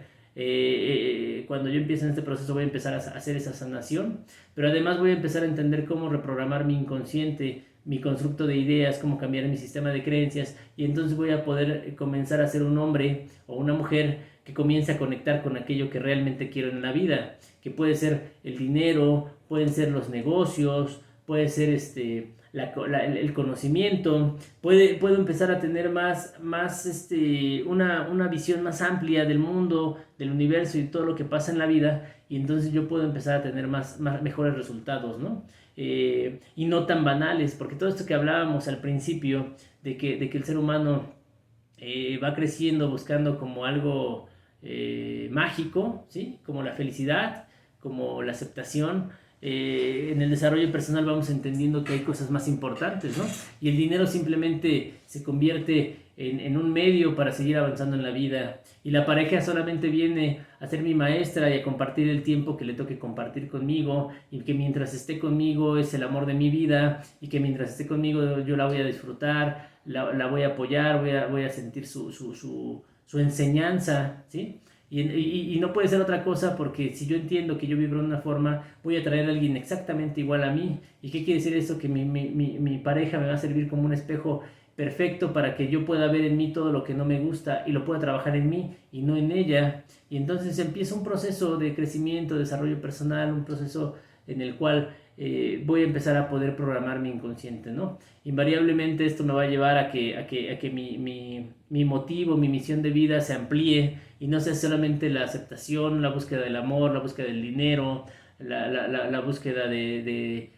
Cuando yo empiece en este proceso voy a empezar a hacer esa sanación, pero además voy a empezar a entender cómo reprogramar mi inconsciente, mi constructo de ideas, cómo cambiar mi sistema de creencias, y entonces voy a poder comenzar a ser un hombre o una mujer que comience a conectar con aquello que realmente quiero en la vida, que puede ser el dinero, pueden ser los negocios, puede ser el conocimiento, puedo empezar a tener una visión más amplia del mundo, del universo y todo lo que pasa en la vida, y entonces yo puedo empezar a tener mejores resultados, ¿no? Y no tan banales, porque todo esto que hablábamos al principio, de que el ser humano va creciendo buscando como algo mágico, ¿sí? Como la felicidad, como la aceptación. En el desarrollo personal vamos entendiendo que hay cosas más importantes, ¿no? Y el dinero simplemente se convierte en un medio para seguir avanzando en la vida. Y la pareja solamente viene a ser mi maestra y a compartir el tiempo que le toque compartir conmigo, y que mientras esté conmigo es el amor de mi vida, y que mientras esté conmigo yo la voy a disfrutar, la voy a apoyar, voy a sentir su enseñanza, ¿sí? Y no puede ser otra cosa, porque si yo entiendo que yo vibro de una forma, voy a traer a alguien exactamente igual a mí. ¿Y qué quiere decir eso? Que mi pareja me va a servir como un espejo perfecto para que yo pueda ver en mí todo lo que no me gusta y lo pueda trabajar en mí y no en ella. Y entonces empieza un proceso de crecimiento, de desarrollo personal, un proceso en el cual voy a empezar a poder programar mi inconsciente, ¿no? Invariablemente esto me va a llevar a que mi motivo, mi misión de vida se amplíe y no sea solamente la aceptación, la búsqueda del amor, la búsqueda del dinero, la búsqueda del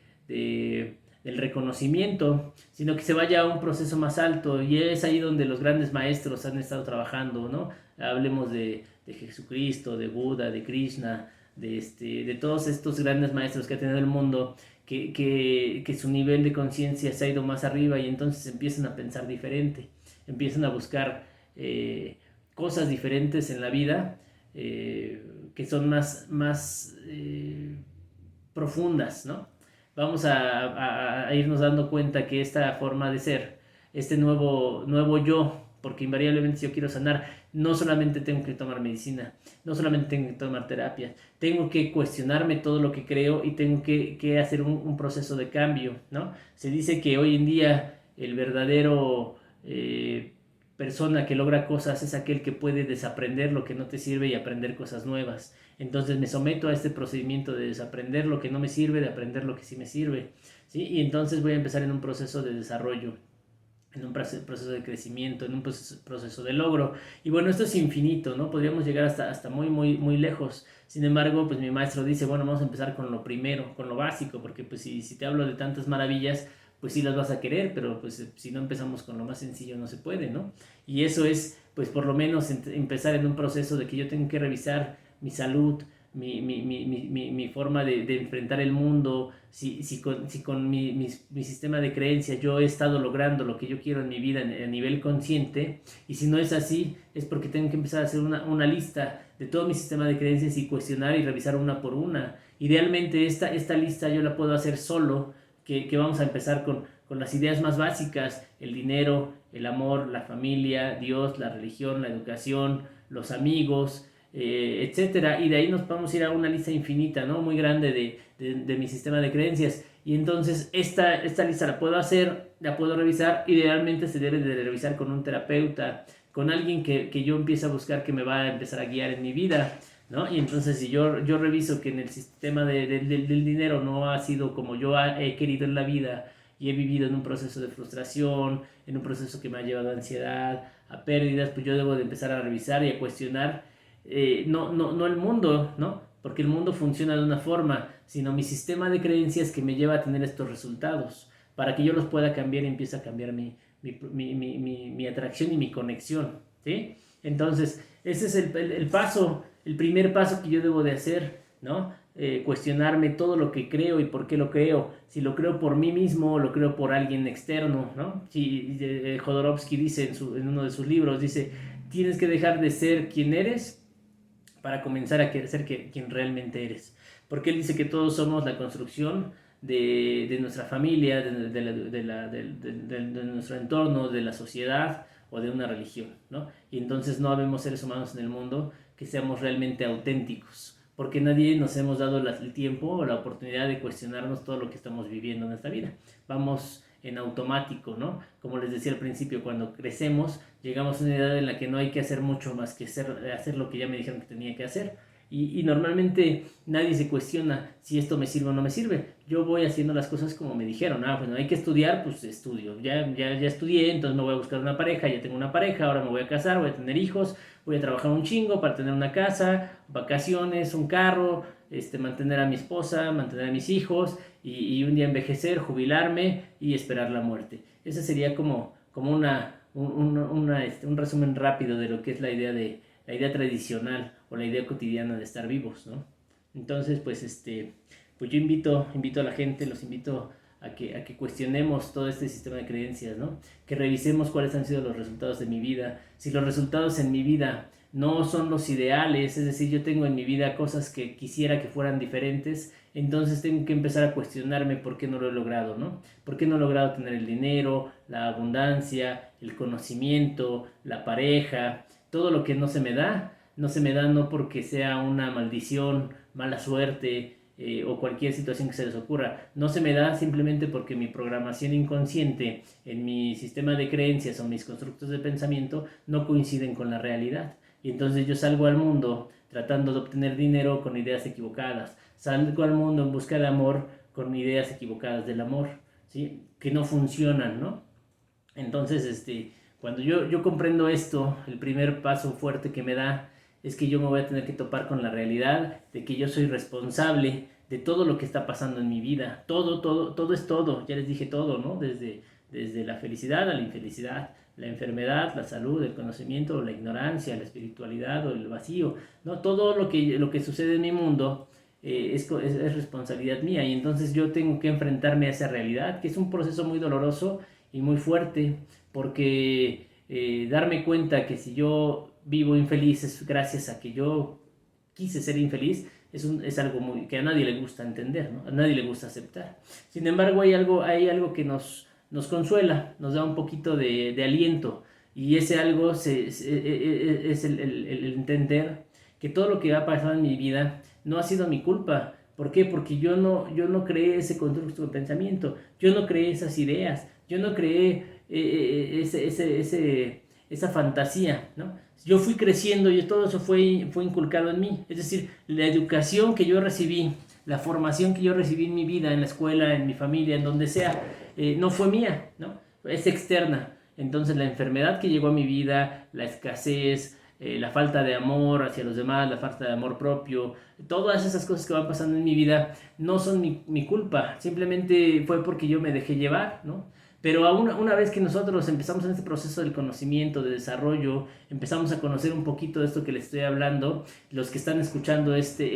reconocimiento, sino que se vaya a un proceso más alto, y es ahí donde los grandes maestros han estado trabajando, ¿no? Hablemos de Jesucristo, de Buda, de Krishna, de todos estos grandes maestros que ha tenido el mundo, que su nivel de conciencia se ha ido más arriba y entonces empiezan a pensar diferente, empiezan a buscar cosas diferentes en la vida que son más profundas, ¿no? Vamos a irnos dando cuenta que esta forma de ser, este nuevo yo, porque invariablemente si yo quiero sanar, no solamente tengo que tomar medicina, no solamente tengo que tomar terapias, tengo que cuestionarme todo lo que creo y tengo que hacer un proceso de cambio, ¿no? Se dice que hoy en día el verdadero persona que logra cosas es aquel que puede desaprender lo que no te sirve y aprender cosas nuevas. Entonces me someto a este procedimiento de desaprender lo que no me sirve, de aprender lo que sí me sirve, ¿sí? Y entonces voy a empezar en un proceso de desarrollo, en un proceso de crecimiento, en un proceso de logro. Y bueno, esto es infinito, ¿no? Podríamos llegar hasta muy lejos. Sin embargo, pues mi maestro dice, bueno, vamos a empezar con lo primero, con lo básico, porque pues si te hablo de tantas maravillas, pues sí las vas a querer, pero pues si no empezamos con lo más sencillo no se puede, ¿no? Y eso es, pues por lo menos empezar en un proceso de que yo tengo que revisar mi salud, mi forma de enfrentar el mundo, si con mi sistema de creencias yo he estado logrando lo que yo quiero en mi vida a nivel consciente, y si no es así, es porque tengo que empezar a hacer una lista de todo mi sistema de creencias y cuestionar y revisar una por una. Idealmente esta lista yo la puedo hacer solo, que vamos a empezar con las ideas más básicas: el dinero, el amor, la familia, Dios, la religión, la educación, los amigos, etcétera, y de ahí nos vamos a ir a una lista infinita, ¿no? Muy grande de mi sistema de creencias. Y entonces esta lista la puedo hacer, la puedo revisar. Idealmente se debe de revisar con un terapeuta, con alguien que yo empiece a buscar, que me va a empezar a guiar en mi vida, ¿no? Y entonces si yo reviso que en el sistema del dinero no ha sido como yo he querido en la vida, y he vivido en un proceso de frustración, en un proceso que me ha llevado a ansiedad, a pérdidas, pues yo debo de empezar a revisar y a cuestionar, no el mundo, ¿no? Porque el mundo funciona de una forma, sino mi sistema de creencias que me lleva a tener estos resultados, para que yo los pueda cambiar y empiece a cambiar mi atracción y mi conexión, ¿sí? Entonces, ese es el paso, el primer paso que yo debo de hacer, ¿no? Cuestionarme todo lo que creo y por qué lo creo, si lo creo por mí mismo o lo creo por alguien externo, ¿no? Si Jodorowsky dice en uno de sus libros, dice, tienes que dejar de ser quien eres para comenzar a ser quien realmente eres, porque él dice que todos somos la construcción de nuestra familia, de nuestro entorno, de la sociedad o de una religión, ¿no? Y entonces no habemos seres humanos en el mundo que seamos realmente auténticos, porque nadie nos hemos dado el tiempo o la oportunidad de cuestionarnos todo lo que estamos viviendo en esta vida. Vamos en automático, ¿no? Como les decía al principio, cuando crecemos, llegamos a una edad en la que no hay que hacer mucho más que hacer lo que ya me dijeron que tenía que hacer. Y normalmente nadie se cuestiona si esto me sirve o no me sirve. Yo voy haciendo las cosas como me dijeron. Bueno, hay que estudiar, pues estudio. Ya estudié, entonces me voy a buscar una pareja, ya tengo una pareja, ahora me voy a casar, voy a tener hijos, voy a trabajar un chingo para tener una casa, vacaciones, un carro, mantener a mi esposa, mantener a mis hijos y un día envejecer, jubilarme y esperar la muerte. Ese sería como un resumen rápido de lo que es la idea tradicional o la idea cotidiana de estar vivos, ¿no? Entonces, pues yo invito a la gente, los invito a que cuestionemos todo este sistema de creencias, ¿no? Que revisemos cuáles han sido los resultados de mi vida. Si los resultados en mi vida no son los ideales, es decir, yo tengo en mi vida cosas que quisiera que fueran diferentes, entonces tengo que empezar a cuestionarme por qué no lo he logrado, ¿no? ¿Por qué no he logrado tener el dinero, la abundancia, el conocimiento, la pareja, todo lo que no se me da? No se me da no porque sea una maldición, mala suerte, o cualquier situación que se les ocurra. No se me da simplemente porque mi programación inconsciente en mi sistema de creencias o mis constructos de pensamiento no coinciden con la realidad. Y entonces yo salgo al mundo tratando de obtener dinero con ideas equivocadas. Salgo al mundo en busca de amor con ideas equivocadas del amor, ¿sí? Que no funcionan, ¿no? Entonces, cuando yo comprendo esto, el primer paso fuerte que me da es que yo me voy a tener que topar con la realidad de que yo soy responsable de todo lo que está pasando en mi vida. Todo es todo. Ya les dije todo, ¿no? Desde la felicidad a la infelicidad, la enfermedad, la salud, el conocimiento, la ignorancia, la espiritualidad o el vacío, ¿no? Todo lo que sucede en mi mundo es responsabilidad mía, y entonces yo tengo que enfrentarme a esa realidad, que es un proceso muy doloroso y muy fuerte, porque darme cuenta que si yo vivo infeliz es gracias a que yo quise ser infeliz, es algo que a nadie le gusta entender, ¿no? A nadie le gusta aceptar. Sin embargo, hay algo que nos consuela, nos da un poquito de aliento, y ese algo es el entender que todo lo que ha pasado en mi vida no ha sido mi culpa. ¿Por qué? Porque yo no creé ese constructo de pensamiento, yo no creé esas ideas, yo no creé esa fantasía, ¿no? Yo fui creciendo y todo eso fue inculcado en mí. Es decir, la educación que yo recibí, la formación que yo recibí en mi vida, en la escuela, en mi familia, en donde sea, no fue mía, ¿no? Es externa. Entonces la enfermedad que llegó a mi vida, la escasez, la falta de amor hacia los demás, la falta de amor propio, todas esas cosas que van pasando en mi vida no son mi culpa, simplemente fue porque yo me dejé llevar, ¿no? Pero una vez que nosotros empezamos en este proceso del conocimiento, de desarrollo, empezamos a conocer un poquito de esto que les estoy hablando, los que están escuchando este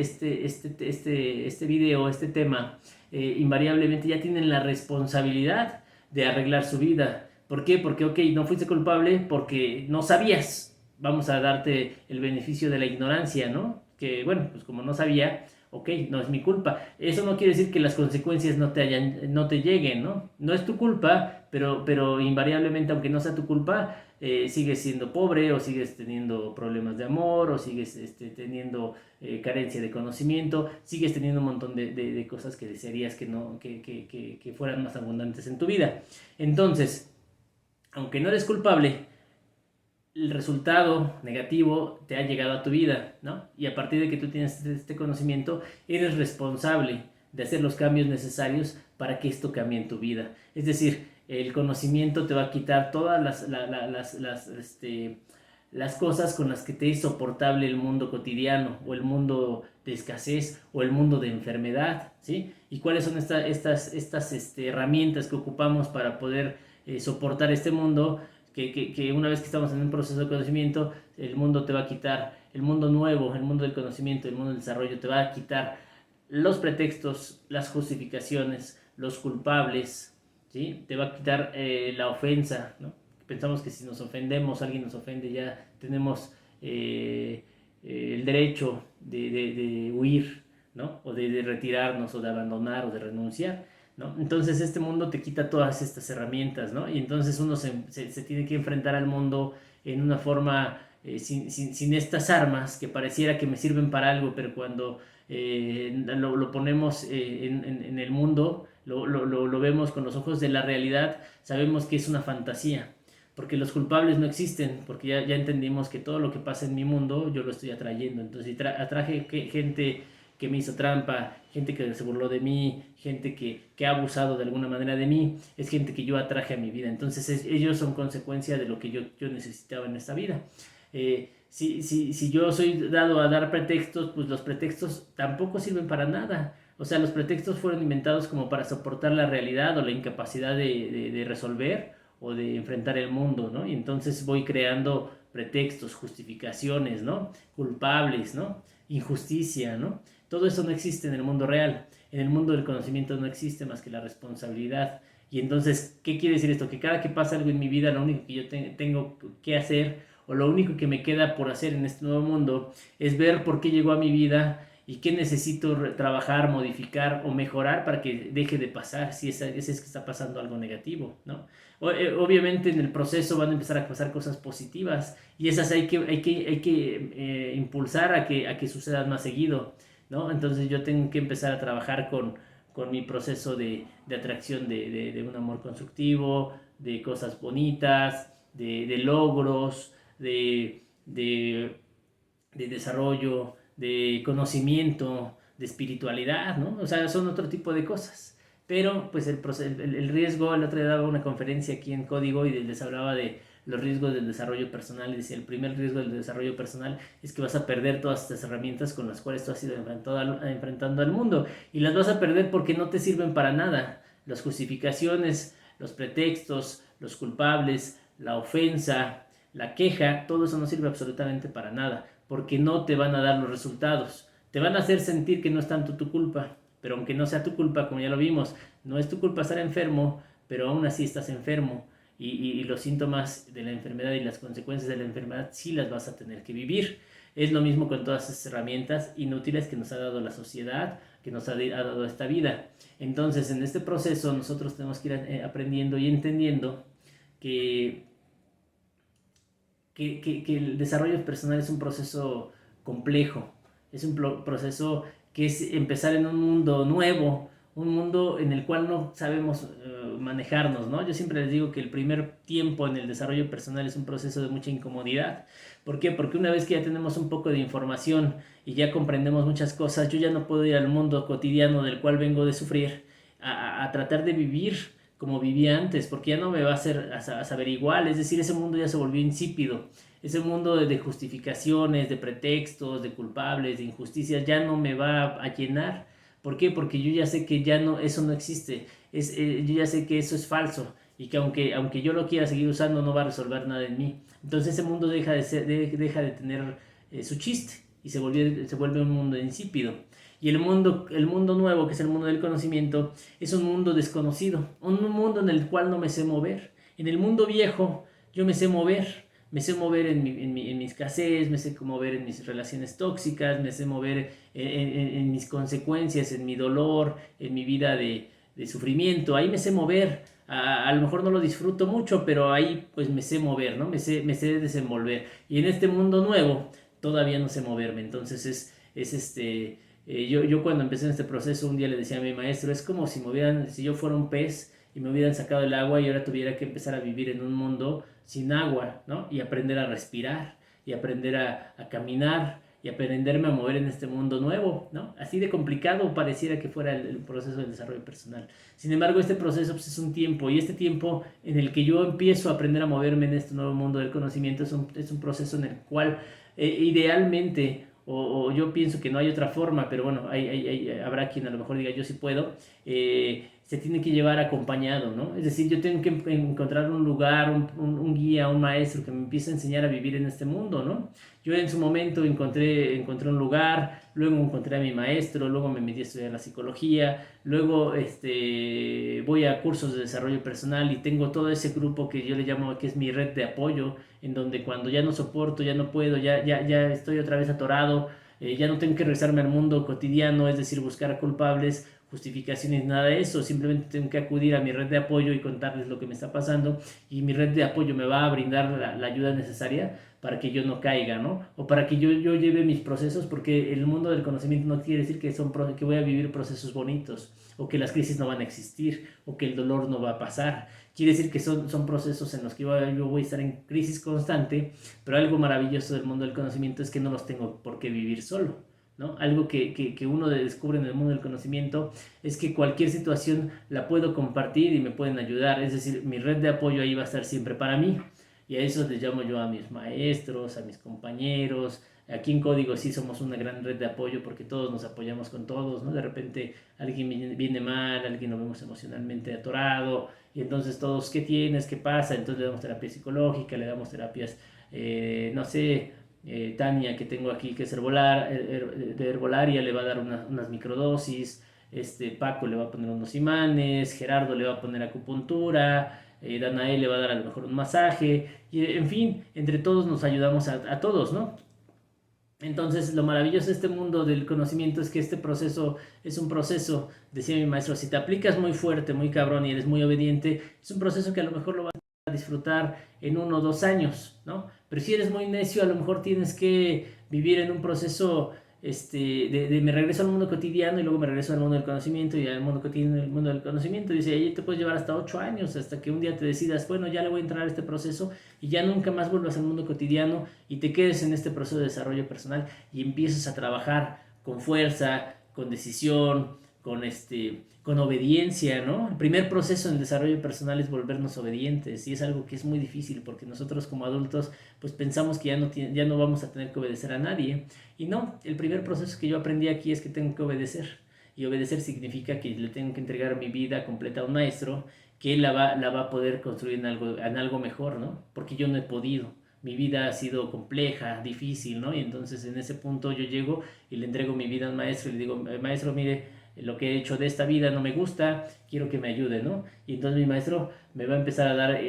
video, este tema, invariablemente ya tienen la responsabilidad de arreglar su vida. ¿Por qué? Porque, ok, no fuiste culpable porque no sabías. Vamos a darte el beneficio de la ignorancia, ¿no? Que, bueno, pues como no sabía, ok, no es mi culpa. Eso no quiere decir que las consecuencias no te lleguen, ¿no? No es tu culpa, pero invariablemente, aunque no sea tu culpa, sigues siendo pobre, o sigues teniendo problemas de amor, o sigues teniendo carencia de conocimiento, sigues teniendo un montón de cosas que desearías que fueran más abundantes en tu vida. Entonces, aunque no eres culpable, el resultado negativo te ha llegado a tu vida, ¿no? Y a partir de que tú tienes este conocimiento, eres responsable de hacer los cambios necesarios para que esto cambie en tu vida. Es decir, el conocimiento te va a quitar todas las cosas con las que te es soportable el mundo cotidiano, o el mundo de escasez, o el mundo de enfermedad, ¿sí? ¿Y cuáles son estas herramientas que ocupamos para poder soportar este mundo? Que una vez que estamos en un proceso de conocimiento, el mundo te va a quitar, el mundo nuevo, el mundo del conocimiento, el mundo del desarrollo, te va a quitar los pretextos, las justificaciones, los culpables, ¿sí? Te va a quitar la ofensa, ¿no? Pensamos que si nos ofendemos, alguien nos ofende, ya tenemos el derecho de huir, ¿no? O de retirarnos, o de abandonar, o de renunciar, ¿no? Entonces este mundo te quita todas estas herramientas, ¿no? Y entonces uno se tiene que enfrentar al mundo en una forma sin estas armas que pareciera que me sirven para algo, pero cuando lo ponemos en el mundo, lo vemos con los ojos de la realidad, sabemos que es una fantasía, porque los culpables no existen, porque ya entendimos que todo lo que pasa en mi mundo yo lo estoy atrayendo. Entonces atraje gente que me hizo trampa, gente que se burló de mí, gente que ha abusado de alguna manera de mí, es gente que yo atraje a mi vida. Entonces ellos son consecuencia de lo que yo necesitaba en esta vida. Si yo soy dado a dar pretextos, pues los pretextos tampoco sirven para nada. O sea, los pretextos fueron inventados como para soportar la realidad o la incapacidad de resolver o de enfrentar el mundo, ¿no? Y entonces voy creando pretextos, justificaciones, ¿no? Culpables, ¿no? Injusticia, ¿no? Todo eso no existe en el mundo real. En el mundo del conocimiento no existe más que la responsabilidad. Y entonces, ¿qué quiere decir esto? Que cada que pasa algo en mi vida, lo único que yo tengo que hacer, o lo único que me queda por hacer en este nuevo mundo, es ver por qué llegó a mi vida y qué necesito trabajar, modificar o mejorar para que deje de pasar, si es que está pasando algo negativo, ¿no? Obviamente en el proceso van a empezar a pasar cosas positivas, y esas hay que impulsar a que sucedan más seguido, ¿no? Entonces yo tengo que empezar a trabajar con mi proceso de atracción de un amor constructivo, de cosas bonitas, de logros, de desarrollo, de conocimiento, de espiritualidad, ¿no? O sea, son otro tipo de cosas. Pero pues el riesgo, el otro día daba una conferencia aquí en Código y les hablaba de los riesgos del desarrollo personal, y decía, el primer riesgo del desarrollo personal es que vas a perder todas estas herramientas con las cuales tú has ido enfrentando al mundo, y las vas a perder porque no te sirven para nada. Las justificaciones, los pretextos, los culpables, la ofensa, la queja, todo eso no sirve absolutamente para nada, porque no te van a dar los resultados. Te van a hacer sentir que no es tanto tu culpa, pero aunque no sea tu culpa, como ya lo vimos, no es tu culpa estar enfermo, pero aún así estás enfermo. Y los síntomas de la enfermedad y las consecuencias de la enfermedad sí las vas a tener que vivir. Es lo mismo con todas esas herramientas inútiles que nos ha dado la sociedad, que nos ha dado esta vida. Entonces, en este proceso nosotros tenemos que ir aprendiendo y entendiendo que, que el desarrollo personal es un proceso complejo, es un proceso que es empezar en un mundo nuevo, un mundo en el cual no sabemos manejarnos, ¿no? Yo siempre les digo que el primer tiempo en el desarrollo personal es un proceso de mucha incomodidad. ¿Por qué? Porque una vez que ya tenemos un poco de información y ya comprendemos muchas cosas, yo ya no puedo ir al mundo cotidiano del cual vengo de sufrir a tratar de vivir como vivía antes, porque ya no me va a hacer a saber igual, es decir, ese mundo ya se volvió insípido, ese mundo de justificaciones, de pretextos, de culpables, de injusticias, ya no me va a llenar. ¿Por qué? Porque yo ya sé que ya no, eso no existe, yo ya sé que eso es falso y que aunque yo lo quiera seguir usando no va a resolver nada en mí. Entonces ese mundo deja de tener su chiste y se vuelve un mundo insípido. Y el mundo nuevo, que es el mundo del conocimiento, es un mundo desconocido, un mundo en el cual no me sé mover. En el mundo viejo yo me sé mover en mi escasez, me sé mover en mis relaciones tóxicas, me sé mover en mis consecuencias, en mi dolor, en mi vida de sufrimiento. Ahí me sé mover. A lo mejor no lo disfruto mucho, pero ahí pues me sé mover, ¿no? Me sé desenvolver. Y en este mundo nuevo todavía no sé moverme. Entonces yo cuando empecé en este proceso un día le decía a mi maestro, es como si yo fuera un pez y me hubieran sacado el agua y ahora tuviera que empezar a vivir en un mundo sin agua, ¿no? Y aprender a respirar y aprender a caminar y aprenderme a mover en este mundo nuevo, ¿no? Así de complicado pareciera que fuera el proceso del desarrollo personal. Sin embargo, este proceso pues, es un tiempo y este tiempo en el que yo empiezo a aprender a moverme en este nuevo mundo del conocimiento es un proceso en el cual idealmente o yo pienso que no hay otra forma, pero bueno, habrá quien a lo mejor diga yo sí puedo, se tiene que llevar acompañado, ¿no? Es decir, yo tengo que encontrar un lugar, un guía, un maestro que me empiece a enseñar a vivir en este mundo, ¿no? Yo en su momento encontré un lugar, luego encontré a mi maestro, luego me metí a estudiar la psicología, luego voy a cursos de desarrollo personal y tengo todo ese grupo que yo le llamo que es mi red de apoyo, en donde cuando ya no soporto, ya no puedo, ya estoy otra vez atorado, ya no tengo que regresarme al mundo cotidiano, es decir, buscar culpables, justificaciones, nada de eso, simplemente tengo que acudir a mi red de apoyo y contarles lo que me está pasando y mi red de apoyo me va a brindar la ayuda necesaria para que yo no caiga, ¿no? O para que yo lleve mis procesos, porque el mundo del conocimiento no quiere decir que voy a vivir procesos bonitos, o que las crisis no van a existir, o que el dolor no va a pasar. Quiere decir que son procesos en los que yo voy a estar en crisis constante, pero algo maravilloso del mundo del conocimiento es que no los tengo por qué vivir solo, ¿no? Algo que uno descubre en el mundo del conocimiento es que cualquier situación la puedo compartir y me pueden ayudar, es decir, mi red de apoyo ahí va a estar siempre para mí. Y a eso les llamo yo a mis maestros, a mis compañeros. Aquí en Código sí somos una gran red de apoyo porque todos nos apoyamos con todos, ¿no? De repente alguien viene mal, alguien lo vemos emocionalmente atorado, y entonces todos, ¿qué tienes? ¿Qué pasa? Entonces le damos terapia psicológica, le damos terapias, no sé, Tania que tengo aquí que es de herbolaria le va a dar unas microdosis, Paco le va a poner unos imanes, Gerardo le va a poner acupuntura, Danae le va a dar a lo mejor un masaje, y en fin, entre todos nos ayudamos a todos, ¿no? Entonces, lo maravilloso de este mundo del conocimiento es que este proceso es un proceso, decía mi maestro, si te aplicas muy fuerte, muy cabrón y eres muy obediente, es un proceso que a lo mejor lo vas a disfrutar en 1 o 2 años, ¿no? Pero si eres muy necio, a lo mejor tienes que vivir en un proceso me regreso al mundo cotidiano y luego me regreso al mundo del conocimiento y al mundo cotidiano el mundo del conocimiento. Dice, ahí te puedes llevar hasta 8 años, hasta que un día te decidas, bueno, ya le voy a entrar a este proceso y ya nunca más vuelvas al mundo cotidiano y te quedes en este proceso de desarrollo personal y empieces a trabajar con fuerza, con decisión, con obediencia, ¿no? El primer proceso en el desarrollo personal es volvernos obedientes y es algo que es muy difícil porque nosotros como adultos pues pensamos que ya no vamos a tener que obedecer a nadie y no, el primer proceso que yo aprendí aquí es que tengo que obedecer y obedecer significa que le tengo que entregar mi vida completa a un maestro que él la va a poder construir en algo mejor, ¿no? Porque yo no he podido. mi vida ha sido compleja, difícil, ¿no? Y entonces en ese punto yo llego y le entrego mi vida a un maestro y le digo, maestro, mire, lo que he hecho de esta vida no me gusta, quiero que me ayude, ¿no? Y entonces mi maestro me va a empezar a dar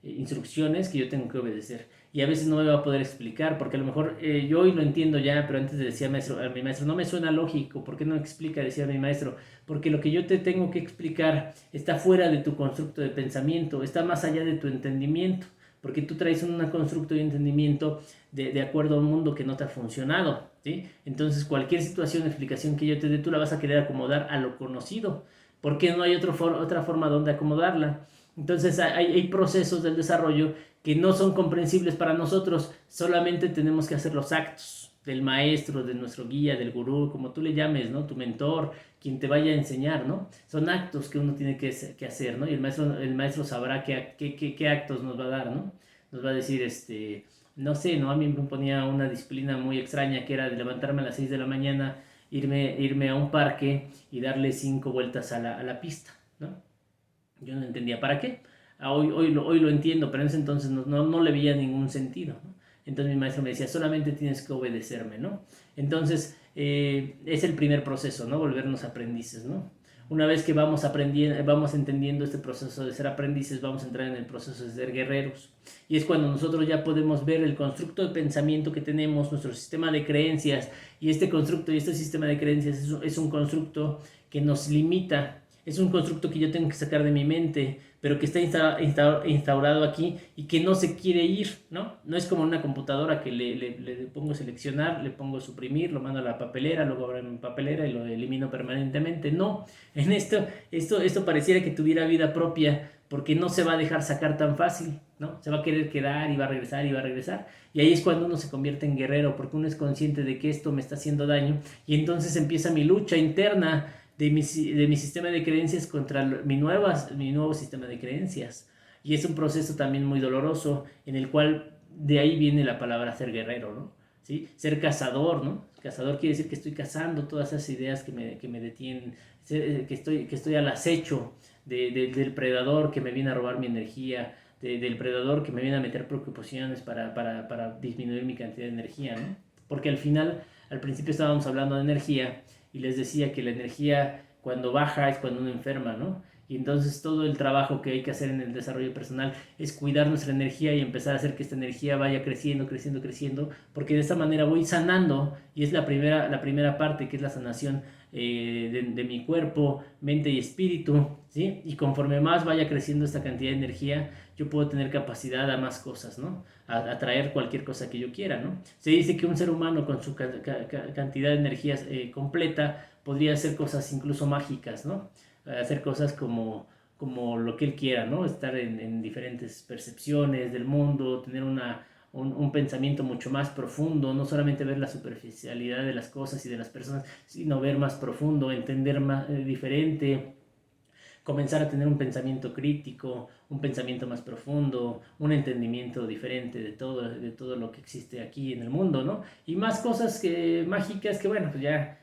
instrucciones que yo tengo que obedecer. Y a veces no me va a poder explicar, porque a lo mejor yo hoy lo entiendo ya, pero antes le decía a mi maestro, no me suena lógico, ¿por qué no explica? Decía mi maestro, porque lo que yo te tengo que explicar está fuera de tu constructo de pensamiento, está más allá de tu entendimiento, porque tú traes un constructo de entendimiento de acuerdo a un mundo que no te ha funcionado, ¿sí? Entonces cualquier situación, explicación que yo te dé, tú la vas a querer acomodar a lo conocido, porque no hay otra forma donde acomodarla. Entonces hay procesos del desarrollo que no son comprensibles para nosotros, solamente tenemos que hacer los actos del maestro, de nuestro guía, del gurú, como tú le llames, ¿no? Tu mentor, quien te vaya a enseñar, ¿no? Son actos que uno tiene que hacer, ¿no? Y el maestro sabrá qué actos nos va a dar, ¿no? Nos va a decir, no sé, ¿no? A mí me ponía una disciplina muy extraña que era de levantarme a las 6 de la mañana, irme a un parque y darle 5 vueltas a la pista, ¿no? Yo no entendía para qué. Hoy lo entiendo, pero en ese entonces no le veía ningún sentido, ¿no? Entonces mi maestro me decía, solamente tienes que obedecerme, ¿no? Entonces es el primer proceso, ¿no? Volvernos aprendices, ¿no? Una vez que vamos aprendiendo, vamos entendiendo este proceso de ser aprendices, vamos a entrar en el proceso de ser guerreros. Y es cuando nosotros ya podemos ver el constructo de pensamiento que tenemos, nuestro sistema de creencias, y este constructo y este sistema de creencias es un constructo que nos limita. Es un constructo que yo tengo que sacar de mi mente, pero que está instaurado aquí y que no se quiere ir, ¿no? No es como una computadora que le pongo seleccionar, le pongo suprimir, lo mando a la papelera, luego abro mi papelera y lo elimino permanentemente. No, en esto pareciera que tuviera vida propia, porque no se va a dejar sacar tan fácil, ¿no? Se va a querer quedar y va a regresar y va a regresar. Y ahí es cuando uno se convierte en guerrero, porque uno es consciente de que esto me está haciendo daño y entonces empieza mi lucha interna de mi sistema de creencias contra mi nuevo sistema de creencias. Y es un proceso también muy doloroso en el cual de ahí viene la palabra ser guerrero, ¿no? ¿Sí? Ser cazador, ¿no? Cazador quiere decir que estoy cazando todas esas ideas que me detienen, que estoy al acecho del predador que me viene a robar mi energía, del predador que me viene a meter preocupaciones para disminuir mi cantidad de energía, ¿no? Porque al principio estábamos hablando de energía y les decía que la energía cuando baja es cuando uno enferma, ¿no? Y entonces todo el trabajo que hay que hacer en el desarrollo personal es cuidar nuestra energía y empezar a hacer que esta energía vaya creciendo, creciendo, creciendo, porque de esta manera voy sanando y es la primera parte que es la sanación de mi cuerpo, mente y espíritu, ¿sí? Y conforme más vaya creciendo esta cantidad de energía, yo puedo tener capacidad a más cosas, ¿no? A atraer cualquier cosa que yo quiera, ¿no? Se dice que un ser humano con su cantidad de energías completa podría hacer cosas incluso mágicas, ¿no? Hacer cosas como lo que él quiera, ¿no? Estar en diferentes percepciones del mundo, tener un pensamiento mucho más profundo, no solamente ver la superficialidad de las cosas y de las personas, sino ver más profundo, entender más diferente, comenzar a tener un pensamiento crítico, un pensamiento más profundo, un entendimiento diferente de todo lo que existe aquí en el mundo, ¿no? Y más cosas mágicas que, bueno, pues ya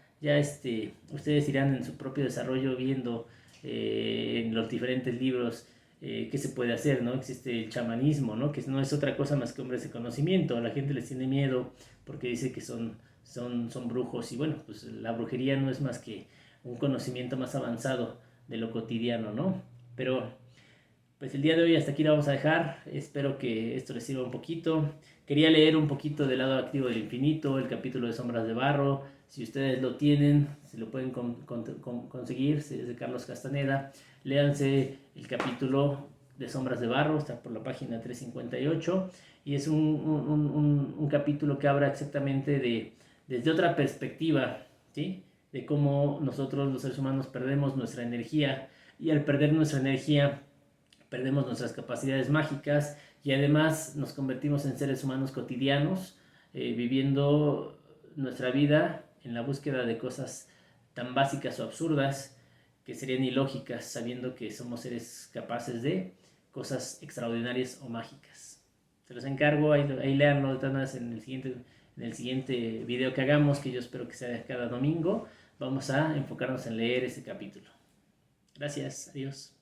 ustedes irán en su propio desarrollo viendo en los diferentes libros qué se puede hacer, ¿no? Existe el chamanismo, ¿no? Que no es otra cosa más que hombres de conocimiento. A la gente les tiene miedo porque dice que son brujos y bueno, pues la brujería no es más que un conocimiento más avanzado de lo cotidiano, ¿no? Pero pues el día de hoy hasta aquí lo vamos a dejar. Espero que esto les sirva un poquito. Quería leer un poquito del lado activo del infinito, el capítulo de Sombras de Barro. Si ustedes lo tienen, se lo pueden conseguir, es de Carlos Castaneda. Léanse el capítulo de Sombras de Barro, está por la página 358. Y es un capítulo que habla exactamente desde otra perspectiva, ¿sí? De cómo nosotros los seres humanos perdemos nuestra energía y al perder nuestra energía perdemos nuestras capacidades mágicas y además nos convertimos en seres humanos cotidianos viviendo nuestra vida en la búsqueda de cosas tan básicas o absurdas que serían ilógicas sabiendo que somos seres capaces de cosas extraordinarias o mágicas. Se los encargo, ahí leanlo de todas en el siguiente video que hagamos, que yo espero que sea cada domingo. Vamos a enfocarnos en leer ese capítulo. Gracias, adiós.